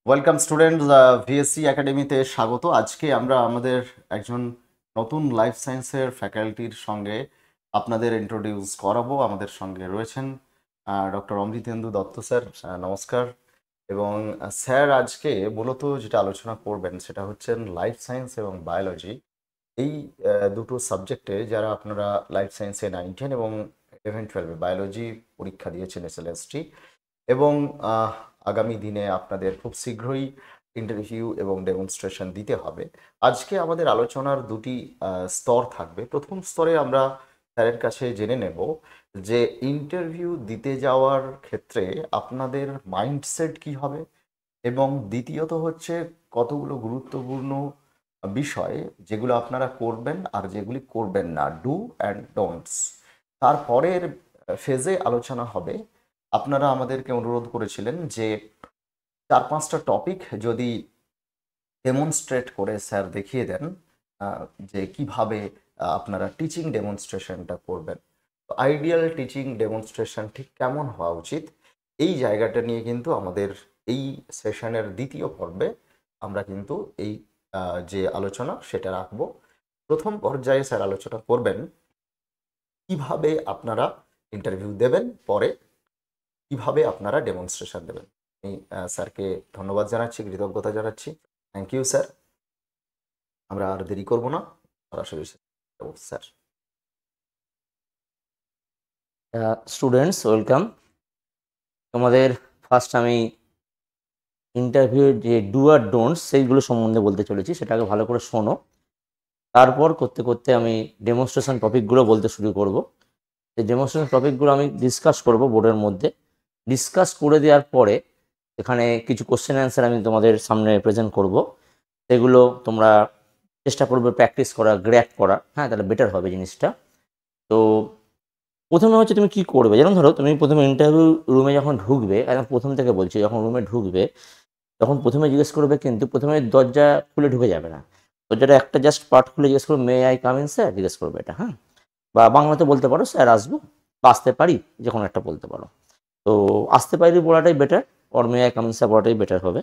Welcome students, VSC একাডেমিতে স্বাগত। আজকে আমরা আমাদের একজন নতুন লাইফ সায়েন্সের ফ্যাকাল্টির সঙ্গে আপনাদের ইন্ট্রোডিউস করাবো। আমাদের সঙ্গে রয়েছেন ডক্টর অমৃতেন্দু দত্ত স্যার। নমস্কার। এবং স্যার আজকে মূলত যেটা আলোচনা করবেন সেটা হচ্ছেন লাইফ সায়েন্স এবং বায়োলজি, এই দুটো সাবজেক্টে যারা আপনারা লাইফ সায়েন্সে 9, 10 এবং 11, 12 বায়োলজি পরীক্ষা দিয়েছেন এসএলএসটি, এবং আগামী দিনে আপনাদের খুব শীঘ্রই ইন্টারভিউ এবং ডেমনস্ট্রেশন দিতে হবে। আজকে আমাদের আলোচনার দুটি স্তর থাকবে। প্রথম স্তরে আমরা স্যারের কাছে জেনে নেব যে ইন্টারভিউ দিতে যাওয়ার ক্ষেত্রে আপনাদের মাইন্ডসেট কি হবে, এবং দ্বিতীয়ত হচ্ছে কতগুলো গুরুত্বপূর্ণ বিষয় যেগুলো আপনারা করবেন আর যেগুলি করবেন না, ডু অ্যান্ড ডোন্টস। তারপরের ফেজে আলোচনা হবে। আপনারা আমাদেরকে অনুরোধ করেছিলেন যে 4-5টা টপিক যদি ডেমনস্ট্রেট করে স্যার দেখিয়ে দেন, যে কিভাবে আপনারা টিচিং ডেমনস্ট্রেশনটা করবেন। তো আইডিয়াল টিচিং ডেমনস্ট্রেশন ঠিক কেমন হওয়া উচিত, এই জায়গাটা নিয়ে কিন্তু আমাদের এই সেশনের দ্বিতীয় পর্বে আমরা কিন্তু এই যে আলোচনা সেটা রাখবো। প্রথম পর্যায়ে স্যার আলোচনা করবেন কিভাবে আপনারা ইন্টারভিউ দেবেন, পরে কিভাবে আপনারা ডেমনস্ট্রেশন দেবেন। আমি স্যারকে ধন্যবাদ জানাচ্ছি, কৃতজ্ঞতা জানাচ্ছি। Thank you sir. আমরা আর দেরি করব না, সরাসরি স্যার। Students welcome. তোমাদের ফার্স্ট আমি ইন্টারভিউর যে ডু আর ডোন্টস সেইগুলো সম্বন্ধে বলতে চলেছি, সেটাকে ভালো করে শোনো। তারপর করতে করতে আমি ডেমনস্ট্রেশন টপিকগুলো বলতে শুরু করব। এই ডেমনস্ট্রেশন টপিকগুলো আমি ডিসকাস করব বোর্ডের মধ্যে। ডিসকাস করে দেওয়ার পরে এখানে কিছু কোশ্চেন অ্যান্সার আমি তোমাদের সামনে প্রেজেন্ট করব। সেগুলো তোমরা চেষ্টা করবে প্র্যাকটিস করা, গ্র্যাপ করা, হ্যাঁ, তাহলে বেটার হবে জিনিসটা। তো প্রথমে হচ্ছে তুমি কি করবে, যেমন ধরো তুমি প্রথমে ইন্টারভিউ রুমে যখন ঢুকবে, একদম প্রথম থেকে বলছি, যখন রুমে ঢুকবে তখন প্রথমে জিজ্ঞেস করবে, কিন্তু প্রথমে দরজা খুলে ঢুকে যাবে না, দরজাটা একটা জাস্ট পার্ট খুলে জিজ্ঞেস করবে may I come in sir, জিজ্ঞেস করবে এটা, হ্যাঁ। বা বাংলাতে বলতে পারো স্যার আসবো, বা আসতে পারি, যে কোনো একটা বলতে পারো। তো আসতে পারি বলাটাই better, or may I come in sir বলাটাই বেটার হবে।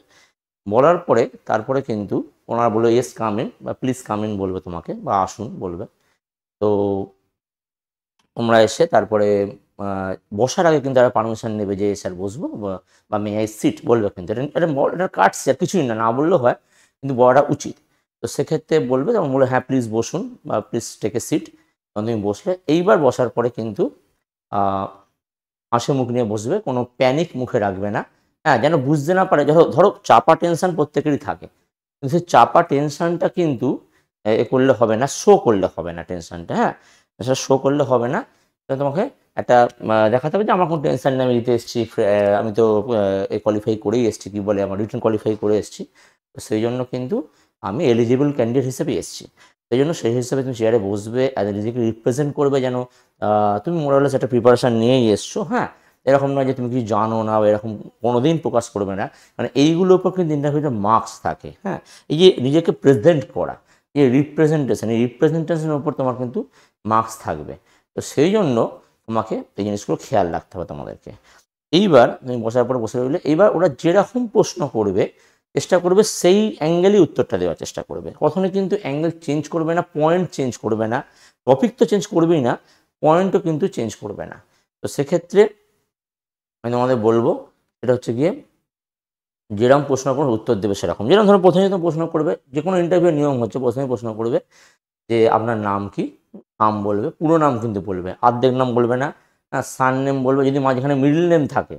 বলার পরে তারপরে কিন্তু ওনারা বলবে ইয়েস কাম ইন, বা প্লিজ কাম ইন বলবে তোমাকে, বা আসুন বলবে। তো তোমরা এসে তারপরে বসার আগে কিন্তু তারা পারমিশন নেবে যে স্যার বসবো, বা মে আই সিট বলবে, কিন্তু এটা কাটছে আর কিছুই না, না বললেও হয়, কিন্তু বলাটা উচিত। তো সেক্ষেত্রে বলবে, তখন বলে হ্যাঁ প্লিজ বসুন, বা প্লিজ টেক এ সিট। তখন তুমি বসলে, এইবার বসার পরে কিন্তু হাসি মুখ নিয়ে বসবে, কোনো প্যানিক মুখে রাখবে না, হ্যাঁ, যেন বুঝতে না পারে। ধরো চাপা টেনশন প্রত্যেকেরই থাকে, কিন্তু সেই চাপা টেনশনটা কিন্তু এ করলে হবে না, শো করলে হবে না টেনশনটা, হ্যাঁ, সেটা শো করলে হবে না। তো তোমাকে একটা দেখাতে হবে যে আমার কোনো টেনশন নেই, আমি দিতে এসেছি, আমি তো কোয়ালিফাই করেই এসেছি, কি বলে আমার রিটেন কোয়ালিফাই করে এসেছি। তো সেই জন্য কিন্তু আমি এলিজিবল ক্যান্ডিডেট হিসেবে এসেছি। সেই জন্য সেই হিসাবে তুমি চেয়ারে বসবে, নিজেকে রিপ্রেজেন্ট করবে, যেন তুমি মোরালেস একটা প্রিপারেশান নিয়েই এসছো, হ্যাঁ। এরকম নয় যে তুমি কিছু জানো না, বা এরকম কোনোদিন প্রকাশ করবে না, মানে এইগুলোর উপর কিন্তু ইন্টারভিউতে মার্কস থাকে, হ্যাঁ। এই যে নিজেকে প্রেজেন্ট করা, এই রিপ্রেজেন্টেশন, এই রিপ্রেজেন্টেশনের উপর তোমার কিন্তু মার্কস থাকবে। তো সেই জন্য তোমাকে এই জিনিসগুলো খেয়াল রাখতে হবে তোমাদেরকে। এইবার তুমি বসার পরে বসে রইলে, এইবার ওরা যেরকম প্রশ্ন করবে চেষ্টা করবে সেই অ্যাঙ্গেলই উত্তরটা দেওয়ার চেষ্টা করবে। কখনোই কিন্তু অ্যাঙ্গেল চেঞ্জ করবে না, পয়েন্ট চেঞ্জ করবে না, টপিক তো চেঞ্জ করবেই না, পয়েন্টও কিন্তু চেঞ্জ করবে না। তো সেক্ষেত্রে আমি তোমাদের বলবো, সেটা হচ্ছে গিয়ে যেরকম প্রশ্ন করবে উত্তর দেবে সেরকম। যেরকম ধরো প্রথমে তো প্রশ্ন করবে, যে কোনো ইন্টারভিউ নিয়ম হচ্ছে প্রথমে প্রশ্ন করবে যে আপনার নাম কি, নাম বলবে, পুরো নাম কিন্তু বলবে, অর্ধেক নাম বলবে না, হ্যাঁ, সার নেম বলবে, যদি মাঝখানে মিডল নেম থাকে,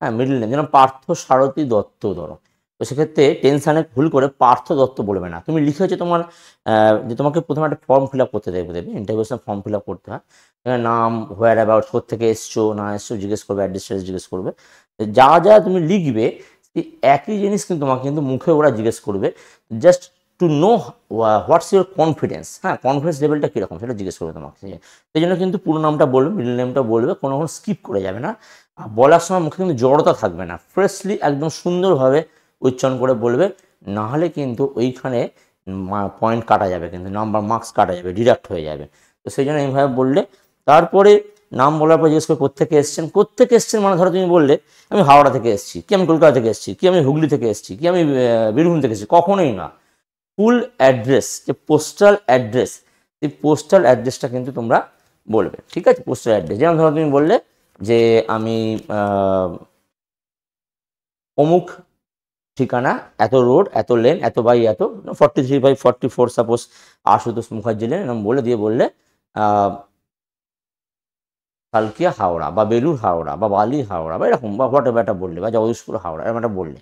হ্যাঁ, মিডল নেম, যেমন পার্থ সারথী দত্ত ধরো। তো সেক্ষেত্রে টেনশানে ভুল করে পার্থ দত্ত বলবে না। তুমি লিখেছো তোমার যে তোমাকে প্রথমে একটা ফর্ম ফিল আপ করতে দেবে, ইন্টারভিউ ফর্ম ফিল আপ করতে হয়, নাম, হোয়ার অ্যাবাউট, কোত্থেকে এসছো না এসছো জিজ্ঞেস করবে, অ্যাড্রেস জিজ্ঞেস করবে। যা যা তুমি লিখবে এই একই জিনিস কিন্তু তোমাকে কিন্তু মুখে ওরা জিজ্ঞেস করবে, just to know what's your confidence, হ্যাঁ, কনফিডেন্স লেভেলটা কীরকম সেটা জিজ্ঞেস করবে তোমাকে। সেই জন্য কিন্তু পুরো নামটা বলবে, মিডল নেমটা বলবে, কোনো স্কিপ করে যাবে না। আর বলার সময় মুখে কিন্তু জড়তা থাকবে না, ফ্রেশলি একদম সুন্দরভাবে উচ্চারণ করে বলবে, নাহলে কিন্তু ওইখানে পয়েন্ট কাটা যাবে, কিন্তু নাম্বার মার্কস কাটা যাবে, ডিডাক্ট হয়ে যাবে। তো সেই জন্য এইভাবে বললে, তারপরে নাম বলার পর জিজ্ঞেস করে কোত্থেকে এসছেন, কোত্থেকে এসছেন মানে ধরো তুমি বললে আমি হাওড়া থেকে এসেছি, কি আমি কলকাতা থেকে এসেছি, কি আমি হুগলি থেকে এসেছি, কি আমি বীরভূম থেকে এসেছি, কখনোই না। ফুল অ্যাড্রেস, যে পোস্টাল অ্যাড্রেস, এই পোস্টাল অ্যাড্রেসটা কিন্তু তোমরা বলবে, ঠিক আছে? পোস্টাল অ্যাড্রেস, যেমন ধরো তুমি বললে যে আমি অমুক ঠিকানা, এত রোড, এত লেন, এত বাই এত 43/44 সাপোজ আশুতোষ মুখার্জি লেন, এরকম বলে দিয়ে বললে কালকিয়া হাওড়া বা বেলুর হাওড়া বা বালি হাওড়া বা এরকম বা হোয়াট এভার একটা বললে, বা জগদীশপুর হাওড়া এরকম একটা বললে,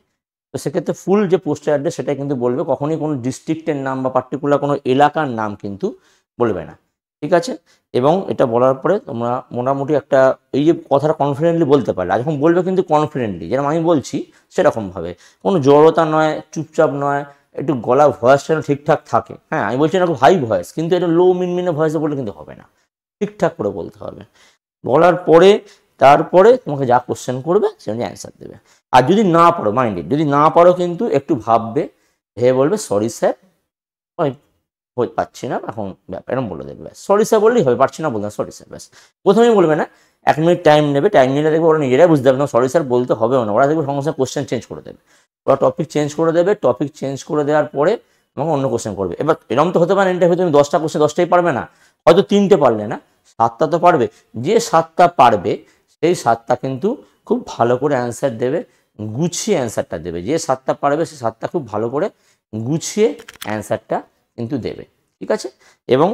তো সেক্ষেত্রে ফুল যে পোস্টাল অ্যাড্রেস সেটা কিন্তু বলবে, কখনোই কোনো ডিস্ট্রিক্টের নাম বা পার্টিকুলার কোনো এলাকার নাম কিন্তু বলবে না, ঠিক আছে? এবং এটা বলার পরে তোমরা মোটামুটি একটা এই যে কথাটা কনফিডেন্টলি বলতে পারলে, আর যখন বলবে কিন্তু কনফিডেন্টলি, যেরকম আমি বলছি সেরকমভাবে, কোনো জড়তা নয়, চুপচাপ নয়, একটু গলা ভয়েসটা যেন ঠিকঠাক থাকে। হ্যাঁ, আমি বলছি না খুব হাই ভয়েস, কিন্তু এটা লো মিনমিনে ভয়েসে বললে কিন্তু হবে না, ঠিকঠাক করে বলতে হবে। বলার পরে তারপরে তোমাকে যা কোশ্চেন করবে সে অনুযায়ী অ্যান্সার দেবে। আর যদি না পারো, মাইন্ডেড যদি না পারো কিন্তু একটু ভাববে, ভেবে বলবে সরি স্যার, ওই পাচ্ছি না এখন, ব্যাপার এরকম বলে দেবে, ব্যাস সরি স্যার বললেই হবে, পারছি না বলতে সরি স্যার, ব্যাস। প্রথমেই বলবে না, 1 মিনিট টাইম নেবে, টাইম নিলে দেখবে ওরা নিজেরাই বুঝতে পারবে না সরি স্যার বলতে হবেও না, ওরা দেখবে সঙ্গে সঙ্গে কোশ্চেন চেঞ্জ করে দেবে, ওরা টপিক চেঞ্জ করে দেবে, টপিক চেঞ্জ করে দেওয়ার পরে তোমাকে অন্য কোশ্চেন করবে। এবার এরকম তো হতে পারে ইন্টারভিউ তুমি 10টা কোশ্চেন 10টাই পারবে না, হয়তো 3টে পারলে না, 7টা তো পারবে। যে 7টা পারবে সেই 7টা কিন্তু খুব ভালো করে অ্যান্সার দেবে, গুছিয়ে অ্যান্সারটা দেবে। যে 7টা পারবে সেই 7টা খুব ভালো করে গুছিয়ে অ্যান্সারটা কিন্তু দেবে, ঠিক আছে? এবং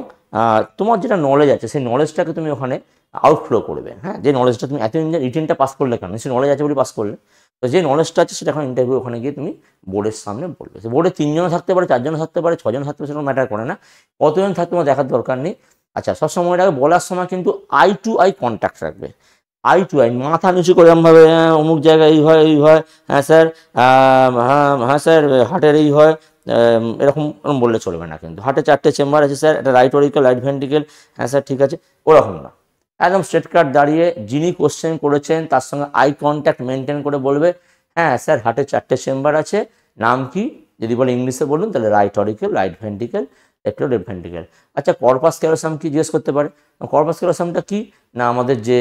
তোমার যেটা নলেজ আছে সেই নলেজটাকে তুমি ওখানে আউটফ্লো করবে। হ্যাঁ, যে নলেজটা তুমি এত রিটেনটা পাস করলে কেন, সেই নলেজ আছে বলে পাস করলে, তো যে নলেজটা আছে সেটা এখন ইন্টারভিউ ওখানে গিয়ে তুমি বোর্ডের সামনে বলবে। সে বোর্ডে 3জনও থাকতে পারে, 4জনও থাকতে পারে, 6জন থাকতে পারে, সেটা ম্যাটার করে না, কতজন থাকতে তোমার দেখার দরকার নেই। আচ্ছা, সবসময় এটাকে বলার সময় কিন্তু আই টু আই কন্ট্যাক্ট রাখবে, আই টু আই, মাথা নিচু করে এরমভাবে অমুক জায়গায় এই হয় এই হয়, হ্যাঁ স্যার, হ্যাঁ হ্যাঁ স্যার হার্টের এই হয়, এরকম এরকম বললে চলবে না কিন্তু। হার্টে 4টে চেম্বার আছে স্যার, একটা রাইট অরিকেল, রাইট ভেন্ট্রিকেল, হ্যাঁ স্যার ঠিক আছে, ওরকম না। একদম স্ট্রেট কাট দাঁড়িয়ে যিনি কোশ্চেন করেছেন তার সঙ্গে আই কন্ট্যাক্ট মেনটেন করে বলবে, হ্যাঁ স্যার হার্টে 4টে চেম্বার আছে, নাম কি, যদি বলে ইংলিশে বলুন তাহলে রাইট অরিকেল, রাইট ভেন্ট্রিকেল, একটু লেফট ভেন্ট্রিকেল। আচ্ছা, কর্পাস ক্যালোসাম কি জিজ্ঞেস করতে পারে, কর্পাস ক্যালোসামটা কি না, আমাদের যে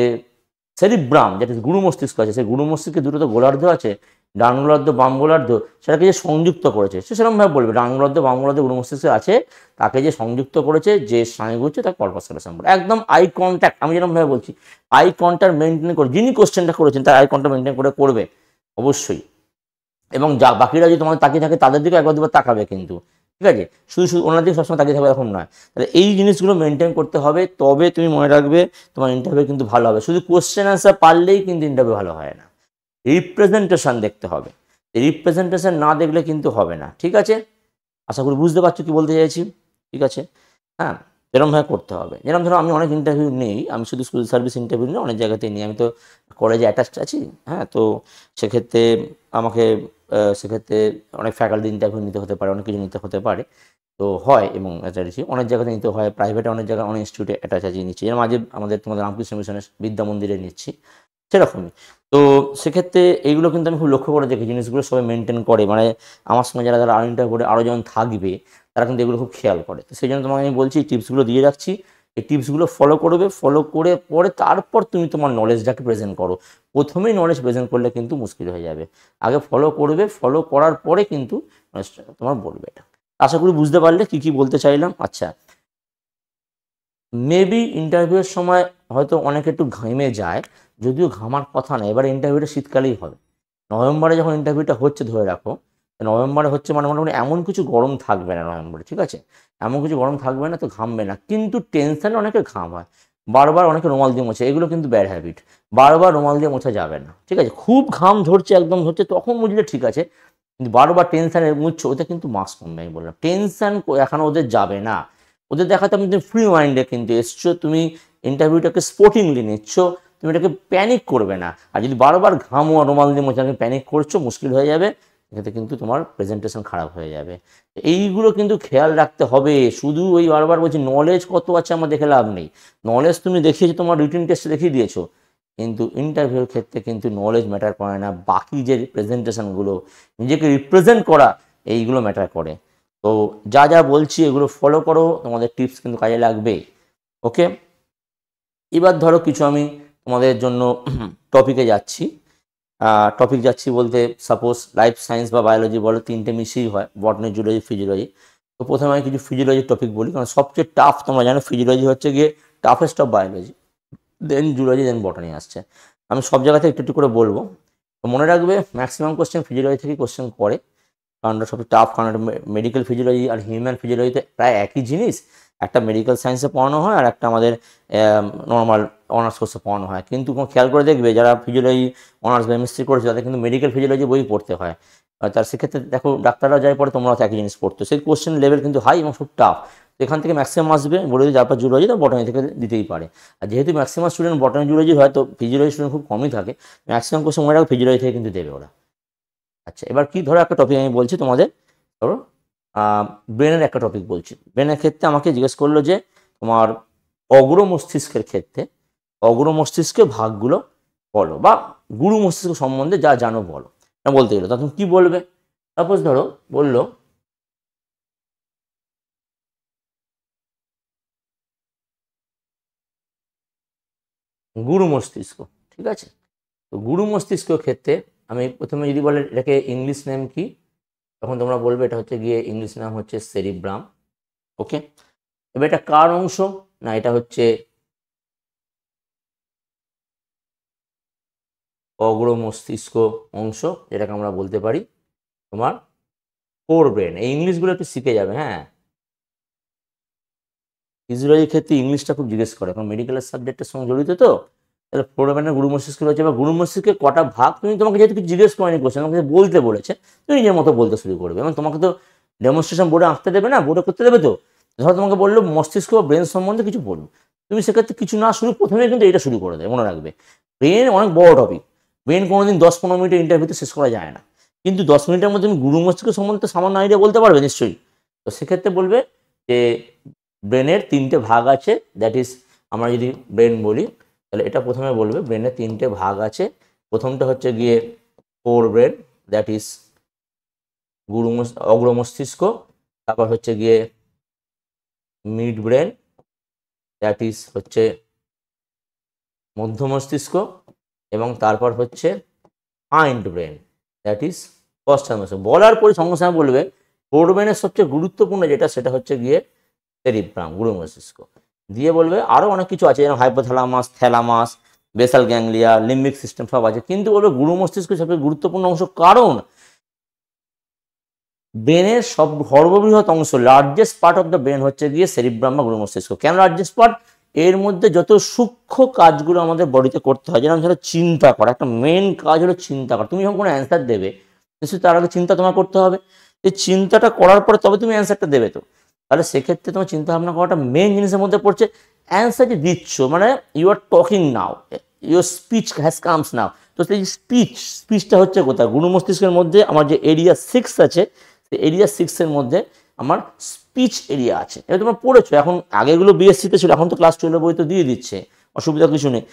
সেরিব্রাম, যেটা গুরু মস্তিষ্ক আছে, সেই গুরু মস্তিষ্কে দুটো তো গোলার্ধ আছে, ডান গোলার্ধ বাম গোলার্ধ, সেটাকে যে সংযুক্ত করেছে সে সেরকমভাবে বলবে, ডান গোলার্ধ বাম গোলার্ধ গুরু মস্তিষ্ক আছে, তাকে যে সংযুক্ত করেছে, যে স্নায়ু হচ্ছে তার কর্পাস ক্যালোসাম বলে। একদম আই কন্ট্যাক্ট, আমি যেরকমভাবে বলছি আই কন্ট্যাক্ট মেনটেন করে, যিনি কোশ্চেনটা করেছেন তার আই কন্ট্যাক্ট মেনটেন করে করবে অবশ্যই। এবং যা বাকিরা যদি তোমাদের তাকিয়ে থাকে তাদের দিকে একবার দুবার তাকাবে কিন্তু, ঠিক আছে? শুধু শুধু ওনার দিকে সবসময় তাকিয়ে থাকবে এরকম নয়। তাহলে এই জিনিসগুলো মেনটেন করতে হবে, তবে তুমি মনে রাখবে তোমার ইন্টারভিউ কিন্তু ভালো হবে। শুধু কোশ্চেন আনসার পারলেই কিন্তু ইন্টারভিউ ভালো হয় না, রিপ্রেজেন্টেশন দেখতে হবে, রিপ্রেজেন্টেশন না দেখলে কিন্তু হবে না, ঠিক আছে? আশা করি বুঝতে পারছো কি বলতে চাইছি, ঠিক আছে? হ্যাঁ, এরকমভাবে করতে হবে। যেরকম ধরো আমি অনেক ইন্টারভিউ নেই, আমি শুধু স্কুল সার্ভিস ইন্টারভিউ নিই, অনেক জায়গাতেই নিই, আমি তো কলেজে অ্যাটাচড আছি। হ্যাঁ, তো সেক্ষেত্রে আমাকে সেক্ষেত্রে অনেক ফ্যাকাল্টি ইন্টারভিউ নিতে হতে পারে, অনেক কিছু নিতে হতে পারে, তো হয় এবং অনেক জায়গাতে নিতে হয়, প্রাইভেটে অনেক জায়গায় অনেক ইনস্টিটিউটে অ্যাটাচ আছে নিচ্ছি, যেমন মাঝে আমাদের তোমাদের রামকৃষ্ণ মিশনের বিদ্যা মন্দিরে নিচ্ছি, সেরকমই। তো সেক্ষেত্রে এইগুলো কিন্তু আমি খুব লক্ষ্য করে দেখি, জিনিসগুলো সবাই মেনটেন করে, মানে আমার সঙ্গে যারা যারা আরও ইন্টারভিউ করে আরও যখন থাকবে তারা কিন্তু এগুলো খুব খেয়াল করে। তো সেই জন্য তোমাকে আমি বলছি টিপসগুলো দিয়ে রাখছি, এই টিপসগুলো ফলো করবে, ফলো করে পরে তারপর তুমি তোমার নলেজটাকে প্রেজেন্ট করো। প্রথমেই নলেজ প্রেজেন্ট করলে কিন্তু মুশকিল হয়ে যাবে, আগে ফলো করবে, ফলো করার পরে কিন্তু নলেজটা তোমার বলবে। এটা আশা করি বুঝতে পারলে কি কি বলতে চাইলাম। আচ্ছা, মেবি ইন্টারভিউয়ের সময় হয়তো অনেকে একটু ঘেমে যায়, যদিও ঘামার কথা না, এবারে ইন্টারভিউটা শীতকালেই হবে। নভেম্বরে যখন ইন্টারভিউটা হচ্ছে ধরে রাখো, নভেম্বরে হচ্ছে মানে মোটামুটি এমন কিছু গরম থাকবে না নভেম্বরে, ঠিক আছে? এমন কিছু গরম থাকবে না, তো ঘামবে না, কিন্তু টেনশনে অনেকে ঘাম হয়, বারবার অনেকে রুমাল দিয়ে মোছে, এগুলো কিন্তু ব্যাড হ্যাবিট, বারবার রুমাল দিয়ে মোছা যাবে না, ঠিক আছে? খুব ঘাম ঝরছে, একদম ঝরছে, তখন বুঝলে ঠিক আছে, কিন্তু বারবার টেনশানে মুছছো, ওটা কিন্তু মাস কমবে। আমি বললাম টেনশান এখন ওদের যাবে না, ওদের দেখাতে তুমি ফ্রি মাইন্ডে কিন্তু এসছো, তুমি ইন্টারভিউটাকে স্পোর্টিংলি নিচ্ছ, তুমি এটাকে প্যানিক করবে না। আর যদি বারবার ঘামো আর রুমাল দিয়ে মোছাকে প্যানিক করছো, মুশকিল হয়ে যাবে, এতে কিন্তু তোমার প্রেজেন্টেশন খারাপ হয়ে যাবে। এইগুলো কিন্তু খেয়াল রাখতে হবে। শুধু ওই বারবার বলছি নলেজ কত আছে আমার দেখে লাভ নেই, নলেজ তুমি দেখিয়েছো, তোমার রিটিন টেস্টে দেখিয়ে দিয়েছো, কিন্তু ইন্টারভিউর ক্ষেত্রে কিন্তু নলেজ ম্যাটার করে না, বাকি যে প্রেজেন্টেশনগুলো, নিজেকে রিপ্রেজেন্ট করা, এইগুলো ম্যাটার করে। তো যা যা বলছি এগুলো ফলো করো, তোমাদের টিপস কিন্তু কাজে লাগবে। ওকে। এবার ধরো কিছু আমি তোমাদের জন্য টপিকে যাচ্ছি, টপিক যাচ্ছি বলতে সাপোজ লাইফ সায়েন্স বা বায়োলজি বলো, তিনটে মিশিয়েই হয়, বটনি, জুলজি, ফিজিওলজি। তো প্রথমে আমি কিছু ফিজিওলজির টপিক বলি, কারণ সবচেয়ে টাফ তোমরা জানো ফিজিওলজি হচ্ছে গিয়ে toughest of biology, then zoology, then botany আসছে। আমি সব জায়গাতে একটু একটু করে বলবো। তো মনে রাখবে ম্যাক্সিমাম কোশ্চেন ফিজিওলজি থেকে কোশ্চেন করে, কারণ সবচেয়ে টাফ, কারণ মেডিকেল ফিজিওলজি আর হিউম্যান ফিজিওলজিতে প্রায় একই জিনিস। একটা মেডিকেল সায়েন্সে পড়ানো হয় আর একটা আমাদের নর্মাল অনার্স কোর্সে পড়ানো হয়, কিন্তু খেয়াল করে দেখবে যারা ফিজিওলজি অনার্স বা এমএসসি করেছে তাদের কিন্তু মেডিকেল ফিজিওলজি বই পড়তে হয়। তার সেক্ষেত্রে দেখো ডাক্তাররা যাই পড়ে তোমরা একই জিনিস পড়তো, সেই কোশ্চেন লেভেল কিন্তু হাই এবং খুব টাফ। তো এখান থেকে ম্যাক্সিমাম আসবে, বলে দিই তারপর জুলজি, তো বটনি থেকে দিতেই পারে। আর যেহেতু ম্যাক্সিমাম স্টুডেন্ট বটনি জুলজি হয়, তো ফিজিওলজি স্টুডেন্ট খুব কমই থাকে, ম্যাক্সিমাম কোশ্চেন মনে রাখো ফিজিওলজি থেকে কিন্তু দেবে ওরা। আচ্ছা, এবার কি ধরো একটা টপিক আমি বলছি তোমাদের, ধরো ব্রেনের একটা টপিক বলছি। ব্রেনের ক্ষেত্রে আমাকে জিজ্ঞেস করলো যে তোমার অগ্র মস্তিষ্কের ক্ষেত্রে অগ্র মস্তিষ্কের ভাগগুলো বলো, বা গুরু মস্তিষ্ক সম্বন্ধে যা জানো বলো। বলতে গেলো তখন কি বলবে? সাপোজ ধরো বললো গুরু মস্তিষ্ক, ঠিক আছে? তো গুরু মস্তিষ্ক ক্ষেত্রে আমি প্রথমে যদি বলে এটাকে ইংলিশ নেম কি, তখন তোমরা বলবে এটা হচ্ছে গিয়ে ইংলিশ নাম হচ্ছে সেরিব্রাম। ওকে, এবার এটা কার অংশ? না, এটা হচ্ছে অগ্র মস্তিষ্ক অংশ, যেটাকে আমরা বলতে পারি তোমার ফোর ব্রেন। এই ইংলিশগুলো একটু শিখে যাবে, হ্যাঁ। ফিজিওলজির ক্ষেত্রে ইংলিশটা খুব জিজ্ঞেস করে, কারণ মেডিকেলের সাবজেক্টের সঙ্গে জড়িত তো। তাহলে ফোর ব্রেনের গুরু মস্তিষ্ক রয়েছে, বা গুরু মস্তিষ্কের কটা ভাগ, তুমি তোমাকে যেহেতু কিছু জিজ্ঞেস করেনি কোশ্চেন, তোমাকে বলতে বলেছে, তুমি নিজের মতো বলতে শুরু করবে। এবং তোমাকে তো ডেমনস্ট্রেশন বোর্ডে আঁকতে দেবে না, বোর্ডে করতে দেবে তো। ধরো তোমাকে বললো মস্তিষ্ক বা ব্রেন সম্বন্ধে কিছু বলুন, তুমি সেক্ষেত্রে কিছু না শুরু প্রথমে কিন্তু এটা শুরু করে দেবে। মনে রাখবে ব্রেন অনেক বড় টপিক, ব্রেন কোনোদিন 10-15 মিনিটের ইন্টারভিউতে শেষ করা যায় না, কিন্তু 10 মিনিটের মধ্যে তুমি গুরু মস্তিষ্ক সম্বন্ধে সামান্য আইডিয়া বলতে পারবে নিশ্চয়ই। তো সেক্ষেত্রে বলবে যে ব্রেনের তিনটে ভাগ আছে, দ্যাট ইজ, আমরা যদি ব্রেন বলি তাহলে এটা প্রথমে বলবে ব্রেনের তিনটে ভাগ আছে। প্রথমটা হচ্ছে গিয়ে ফোর ব্রেন, দ্যাট ইজ অগ্র মস্তিষ্ক। তারপর হচ্ছে গিয়ে মিড ব্রেন, দ্যাট ইজ হচ্ছে মধ্য মস্তিষ্ক। এবং তারপর হচ্ছে হাইন্ড ব্রেন, দ্যাট ইজ পশ্চাৎ মস্তিষ্ক। বলার পরে সঙ্গে সঙ্গে বলবে ফোর ব্রেনের সবচেয়ে গুরুত্বপূর্ণ যেটা, সেটা হচ্ছে গিয়ে সেরিব্রাম, গুরু মস্তিষ্ক। দিয়ে বলবে আরও অনেক কিছু আছে, যেমন hypothalamus, thalamus, basal ganglia, limbic system সব আছে, কিন্তু বলবে গুরু মস্তিষ্ক সবচেয়ে গুরুত্বপূর্ণ অংশ, কারণ ব্রেনের সর্ববৃহৎ অংশ, largest part of the brain হচ্ছে গিয়ে সেরিব্রাম বা গুরু মস্তিষ্ক। কেন লার্জেস্ট পার্ট? এর মধ্যে যত সূক্ষ্ম কাজগুলো আমাদের বডিতে করতে হয়, যেমন ধরো চিন্তা করা, একটা মেন কাজ হলো চিন্তা করা। তুমি যখন কোনো অ্যান্সার দেবে নিশ্চয়ই তার আগে চিন্তা তোমার করতে হবে, এই চিন্তাটা করার পরে তবে তুমি অ্যান্সারটা দেবে। তো তাহলে সেক্ষেত্রে তোমার চিন্তা ভাবনা করাটা মেন জিনিসের মধ্যে পড়ছে। অ্যান্সার যে দিচ্ছ মানে you are talking now, your speech has comes now. তো সেই স্পিচটা হচ্ছে কোথায়? গুরু মস্তিষ্কের মধ্যে আমার যে এরিয়া 6 আছে, সেই এরিয়া 6-এর মধ্যে আমার স্পিচ এরিয়া আছে। এবার তোমরা পড়েছো, এখন আগেগুলো বিএসসিতে ছিল, এখন তো ক্লাস 12 বই তো দিয়ে দিচ্ছে, অসুবিধা কিছু নেই।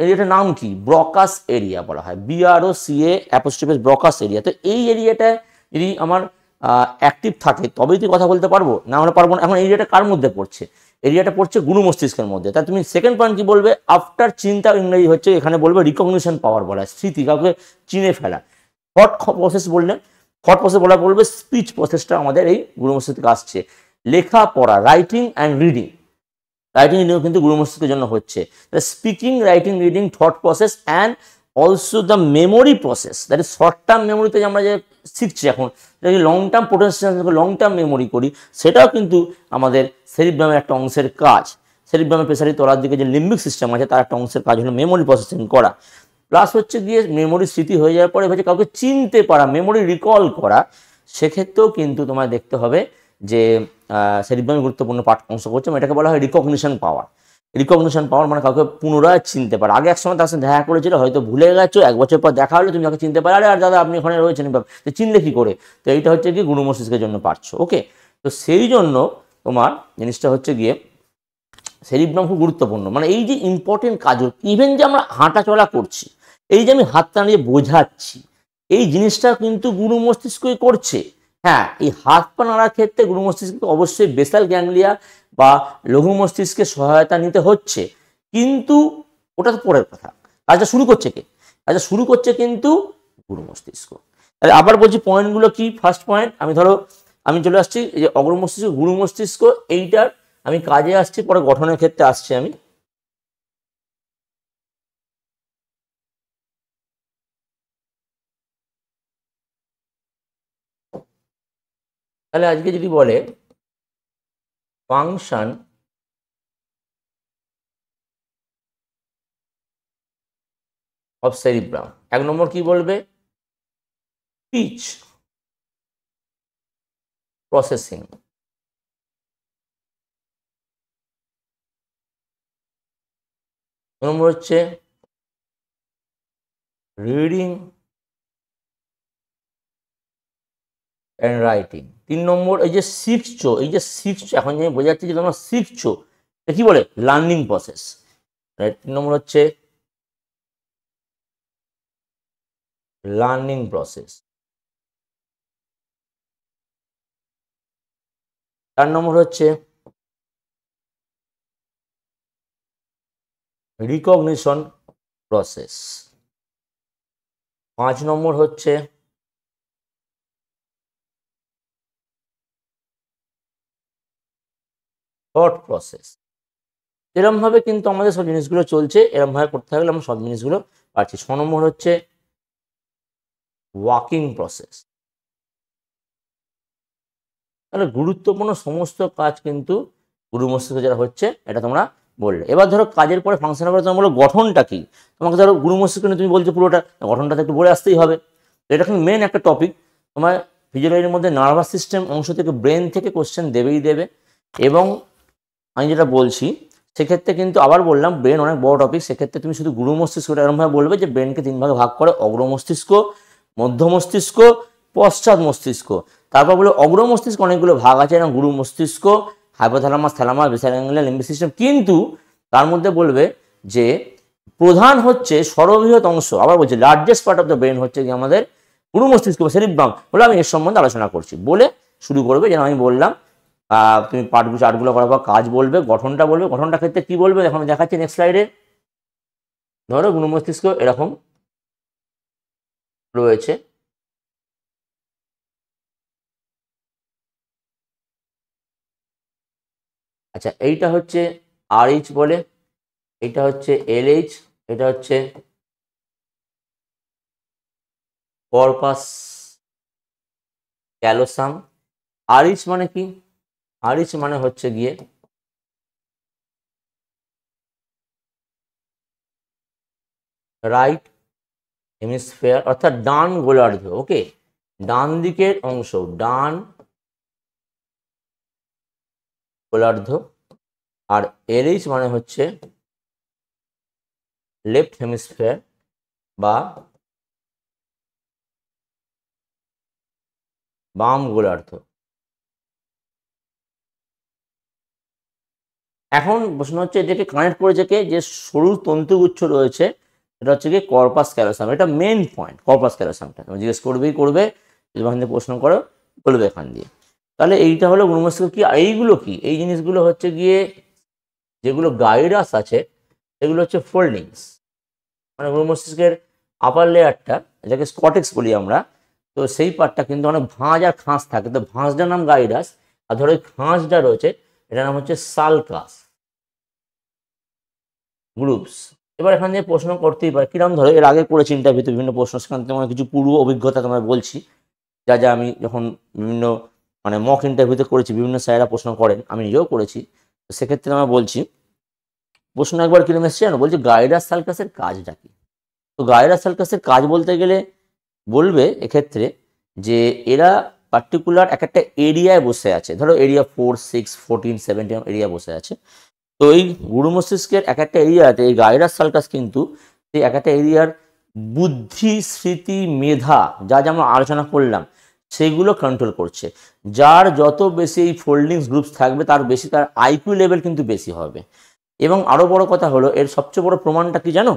এরিয়াটার নাম কি? ব্রকাস এরিয়া বলা হয়, BROCA ব্রকাস এরিয়া। তো এই এরিয়াটা যদি আমার অ্যাক্টিভ থাকে তবেই তুই কথা বলতে পারবো, না হলে পারবো না। এখন এরিয়াটা কার মধ্যে পড়ছে? এরিয়াটা পড়ছে গুরু মস্তিষ্কের মধ্যে। তাই তুমি সেকেন্ড পয়েন্ট কি বলবে? আফটার চিন্তা ইংরেজি হচ্ছে এখানে বলবে রিকগনিশন পাওয়ার বলা হয়, স্মৃতি, কাউকে চিনে ফেলা। থট প্রসেস বললে, থট প্রসেস বলবে স্পিচ প্রসেসটা আমাদের এই গুরু মস্তিষ্ক থেকে আসছে। লেখাপড়া, রাইটিং অ্যান্ড রিডিং, রাইটিং রিডিংও কিন্তু গুরু মস্তিষ্কের জন্য হচ্ছে। Speaking, writing, reading, thought process and also the memory process, that is short term মেমোরিতে আমরা যে শিখছি এখন, যদি long term potential long term memory করি, সেটাও কিন্তু আমাদের সেরিব্রামের একটা অংশের কাজ। সেরিব্রামের প্রেসারি তলার দিকে যে লিম্বিক সিস্টেম আছে তার একটা অংশের কাজ হলো মেমোরি প্রসেসিং করা। প্লাস হচ্ছে গিয়ে মেমোরি স্মৃতি হয়ে যাওয়ার পরে হচ্ছে কাউকে চিনতে পারা, মেমোরি রিকল করা। সেক্ষেত্রেও কিন্তু তোমায় দেখতে হবে যে সেরিব্রামের গুরুত্বপূর্ণ পার্ট অংশ করছে, এটাকে বলা হয় রিকগনিশন পাওয়ার। রিকগনিশন পাওয়ার মানে কাউকে পুনরায় চিনতে পারে। আগে এক সময় তার সাথে দেখা করেছিল, হয়তো ভুলে গেছো, 1 বছর পর দেখা হলে তুমি তাকে চিনতে পারো, আরে আর দাদা আপনি ওখানে রয়েছেন, তো চিনলে কি করে? তো এইটা হচ্ছে কি গুরু মস্তিষ্কের জন্য পারছো। ওকে, তো সেই জন্য তোমার জিনিসটা হচ্ছে গিয়ে সেরিব্রাম খুব গুরুত্বপূর্ণ। মানে এই যে ইম্পর্টেন্ট কাজ, ইভেন যে আমরা হাঁটা চলা করছি, এই যে আমি হাতটা নিয়ে বোঝাচ্ছি, এই জিনিসটা কিন্তু গুরু মস্তিষ্কই করছে। হ্যাঁ, এই হাত পা নাড়ার ক্ষেত্রে গুরু মস্তিষ্ককে অবশ্যই বেসাল গ্যাংলিয়া বা লঘু মস্তিষ্কের সহায়তা নিতে হচ্ছে, কিন্তু ওটা তো পরের কথা। কাজটা শুরু করছে কে? কাজটা শুরু করছে কিন্তু গুরু মস্তিষ্ক। তাহলে আবার বলছি পয়েন্টগুলো কি। ফার্স্ট পয়েন্ট, আমি চলে আসছি এই যে অগ্র মস্তিষ্ক, গুরু মস্তিষ্ক, এইটার আমি কাজে আসছি, পরে গঠনের ক্ষেত্রে আসছি আমি। তাহলে আজকে যদি বলে ফাংশন অফ সেরিব্রাম, 1 নম্বর কি বলবে? Speech processing. 2 নম্বর হচ্ছে রিডিং অ্যান্ড রাইটিং। 3 নম্বর এই যে শিখছো, এখন যে বোঝা যাচ্ছে যে তোমরা শিখছো, এটা কি বলে? Learning process. 3 নম্বর হচ্ছে লার্নিং প্রসেস। 4 নম্বর হচ্ছে রিকগনিশন প্রসেস। 5 নম্বর হচ্ছে থট প্রসেস। এরমভাবে কিন্তু আমাদের সব জিনিসগুলো চলছে, এরমভাবে করতে থাকলে আমরা সব জিনিসগুলো পারছি। 6 নম্বর হচ্ছে ওয়াকিং প্রসেস। তাহলে গুরুত্বপূর্ণ সমস্ত কাজ কিন্তু গুরু মস্তিষ্ক যারা হচ্ছে, এটা তোমরা বললে। এবার ধরো কাজের পরে ফাংশনের পরে তোমরা বলো গঠনটা কি। তোমাকে ধরো গুরু মস্তিষ্ক নিয়ে তুমি বলছো পুরোটা, গঠনটা তো একটু বলে আসতেই হবে। এটা কিন্তু মেন একটা টপিক। তোমার ফিজিওলজির মধ্যে নার্ভাস সিস্টেম অংশ থেকে, ব্রেন থেকে কোশ্চেন দেবেই দেবে। এবং আমি যেটা বলছি সেক্ষেত্রে কিন্তু আবার বললাম ব্রেন অনেক বড় টপিক, সেক্ষেত্রে তুমি শুধু গুরু মস্তিষ্কটা এরকমভাবে বলবে যে ব্রেনকে 3 ভাগে ভাগ করে, অগ্র মস্তিষ্ক, মধ্য মস্তিষ্ক, পশ্চাৎ মস্তিষ্ক। তারপর বলে অগ্র মস্তিষ্ক অনেকগুলো ভাগ আছে, এবং গুরু মস্তিষ্ক, hypothalamus, thalamus, basal ganglia, limbic system. কিন্তু তার মধ্যে বলবে যে প্রধান হচ্ছে সর্ববৃহৎ অংশ, আবার বলছি largest part of the brain হচ্ছে কি আমাদের গুরু মস্তিষ্ক বা সেরিব্রাম। বলে আমি এর সম্বন্ধে আলোচনা করছি, বলে শুরু করবে। যেন আমি বললাম তুমি চার্টগুলো করার পর কাজ বলবে, গঠনটা বলবে। গঠনটা ক্ষেত্রে কি বলবে এখন দেখাচ্ছি নেক্সট স্লাইডে। ধরো গুরু মস্তিষ্ক এরকম রয়েছে, আচ্ছা এইটা হচ্ছে RH বলে, এটা হচ্ছে LH, এটা হচ্ছে কর্পাস ক্যালোসাম। RH মানে কি? RH মানে হচ্ছে গিয়ে রাইট হেমিস্ফিয়ার, অর্থাৎ ডান গোলার্ধ। ওকে, ডান দিকের অংশ, ডান গোলার্ধ। আর LH মানে হচ্ছে লেফট হেমিস্ফিয়ার বা বাম গোলার্ধ। এখন প্রশ্ন হচ্ছে এটাকে কানেক্ট করেছে কে? যে সরু তন্তুগুচ্ছ রয়েছে, এটা হচ্ছে কি কর্পাস ক্যালোসাম। এটা মেন পয়েন্ট, কর্পাস ক্যালোসামটা জিজ্ঞেস করবে, যদি ওখান থেকে প্রশ্ন করো বলবে এখান দিয়ে। তাহলে এইটা হলো গুরু মস্তিষ্ক। কি এইগুলো কি? এই জিনিসগুলো হচ্ছে গিয়ে যেগুলো গাইরাস আছে, এগুলো হচ্ছে ফোল্ডিংস। মানে গুরু মস্তিষ্কের আপার লেয়ারটা, এটাকে স্কটেক্স বলি আমরা, তো সেই পার্টটা কিন্তু অনেক ভাঁজ আর খাঁজ থাকে। তো ভাঁজটার নাম গাইরাস, আর ধরো এই খাঁজটা রয়েছে, এটার নাম হচ্ছে সালকাস গ্রুপস। এবার এখান থেকে প্রশ্ন করতেই পারে কিরম, ধরো এর আগে করেছি ইন্টারভিউতে বিভিন্ন প্রশ্ন, সেখান থেকে আমার কিছু পূর্ব অভিজ্ঞতা তোমায় বলছি, যা যা আমি যখন বিভিন্ন মানে মক ইন্টারভিউতে করেছি, বিভিন্ন স্যারেরা প্রশ্ন করেন, আমি নিজেও করেছি। তো সেক্ষেত্রে আমরা বলছি, প্রশ্ন একবার কিরম এসছে জানো, বলছে গাইরাস সালকাসের কাজটা কি। তো গাইরাস সালকাসের কাজ বলতে গেলে বলবে এক্ষেত্রে যে এরা পার্টিকুলার এক একটা এরিয়ায় বসে আছে। ধরো এরিয়া 4, 6, 14, 17 এরিয়া বসে আছে। তো এই গুরু মস্তিষ্কের এক একটা এরিয়াতে এই গাইরাস সালকাস কিন্তু এই এক একটা এরিয়ার বুদ্ধি, স্মৃতি, মেধা, যা যা আমরা আলোচনা করলাম সেগুলো কন্ট্রোল করছে। যার যত বেশি এই ফোল্ডিংস গ্রুপস থাকবে, তার বেশি তার আইকিউ লেভেল কিন্তু বেশি হবে। এবং আরও বড় কথা হলো, এর সবচেয়ে বড় প্রমাণটা কি জানো?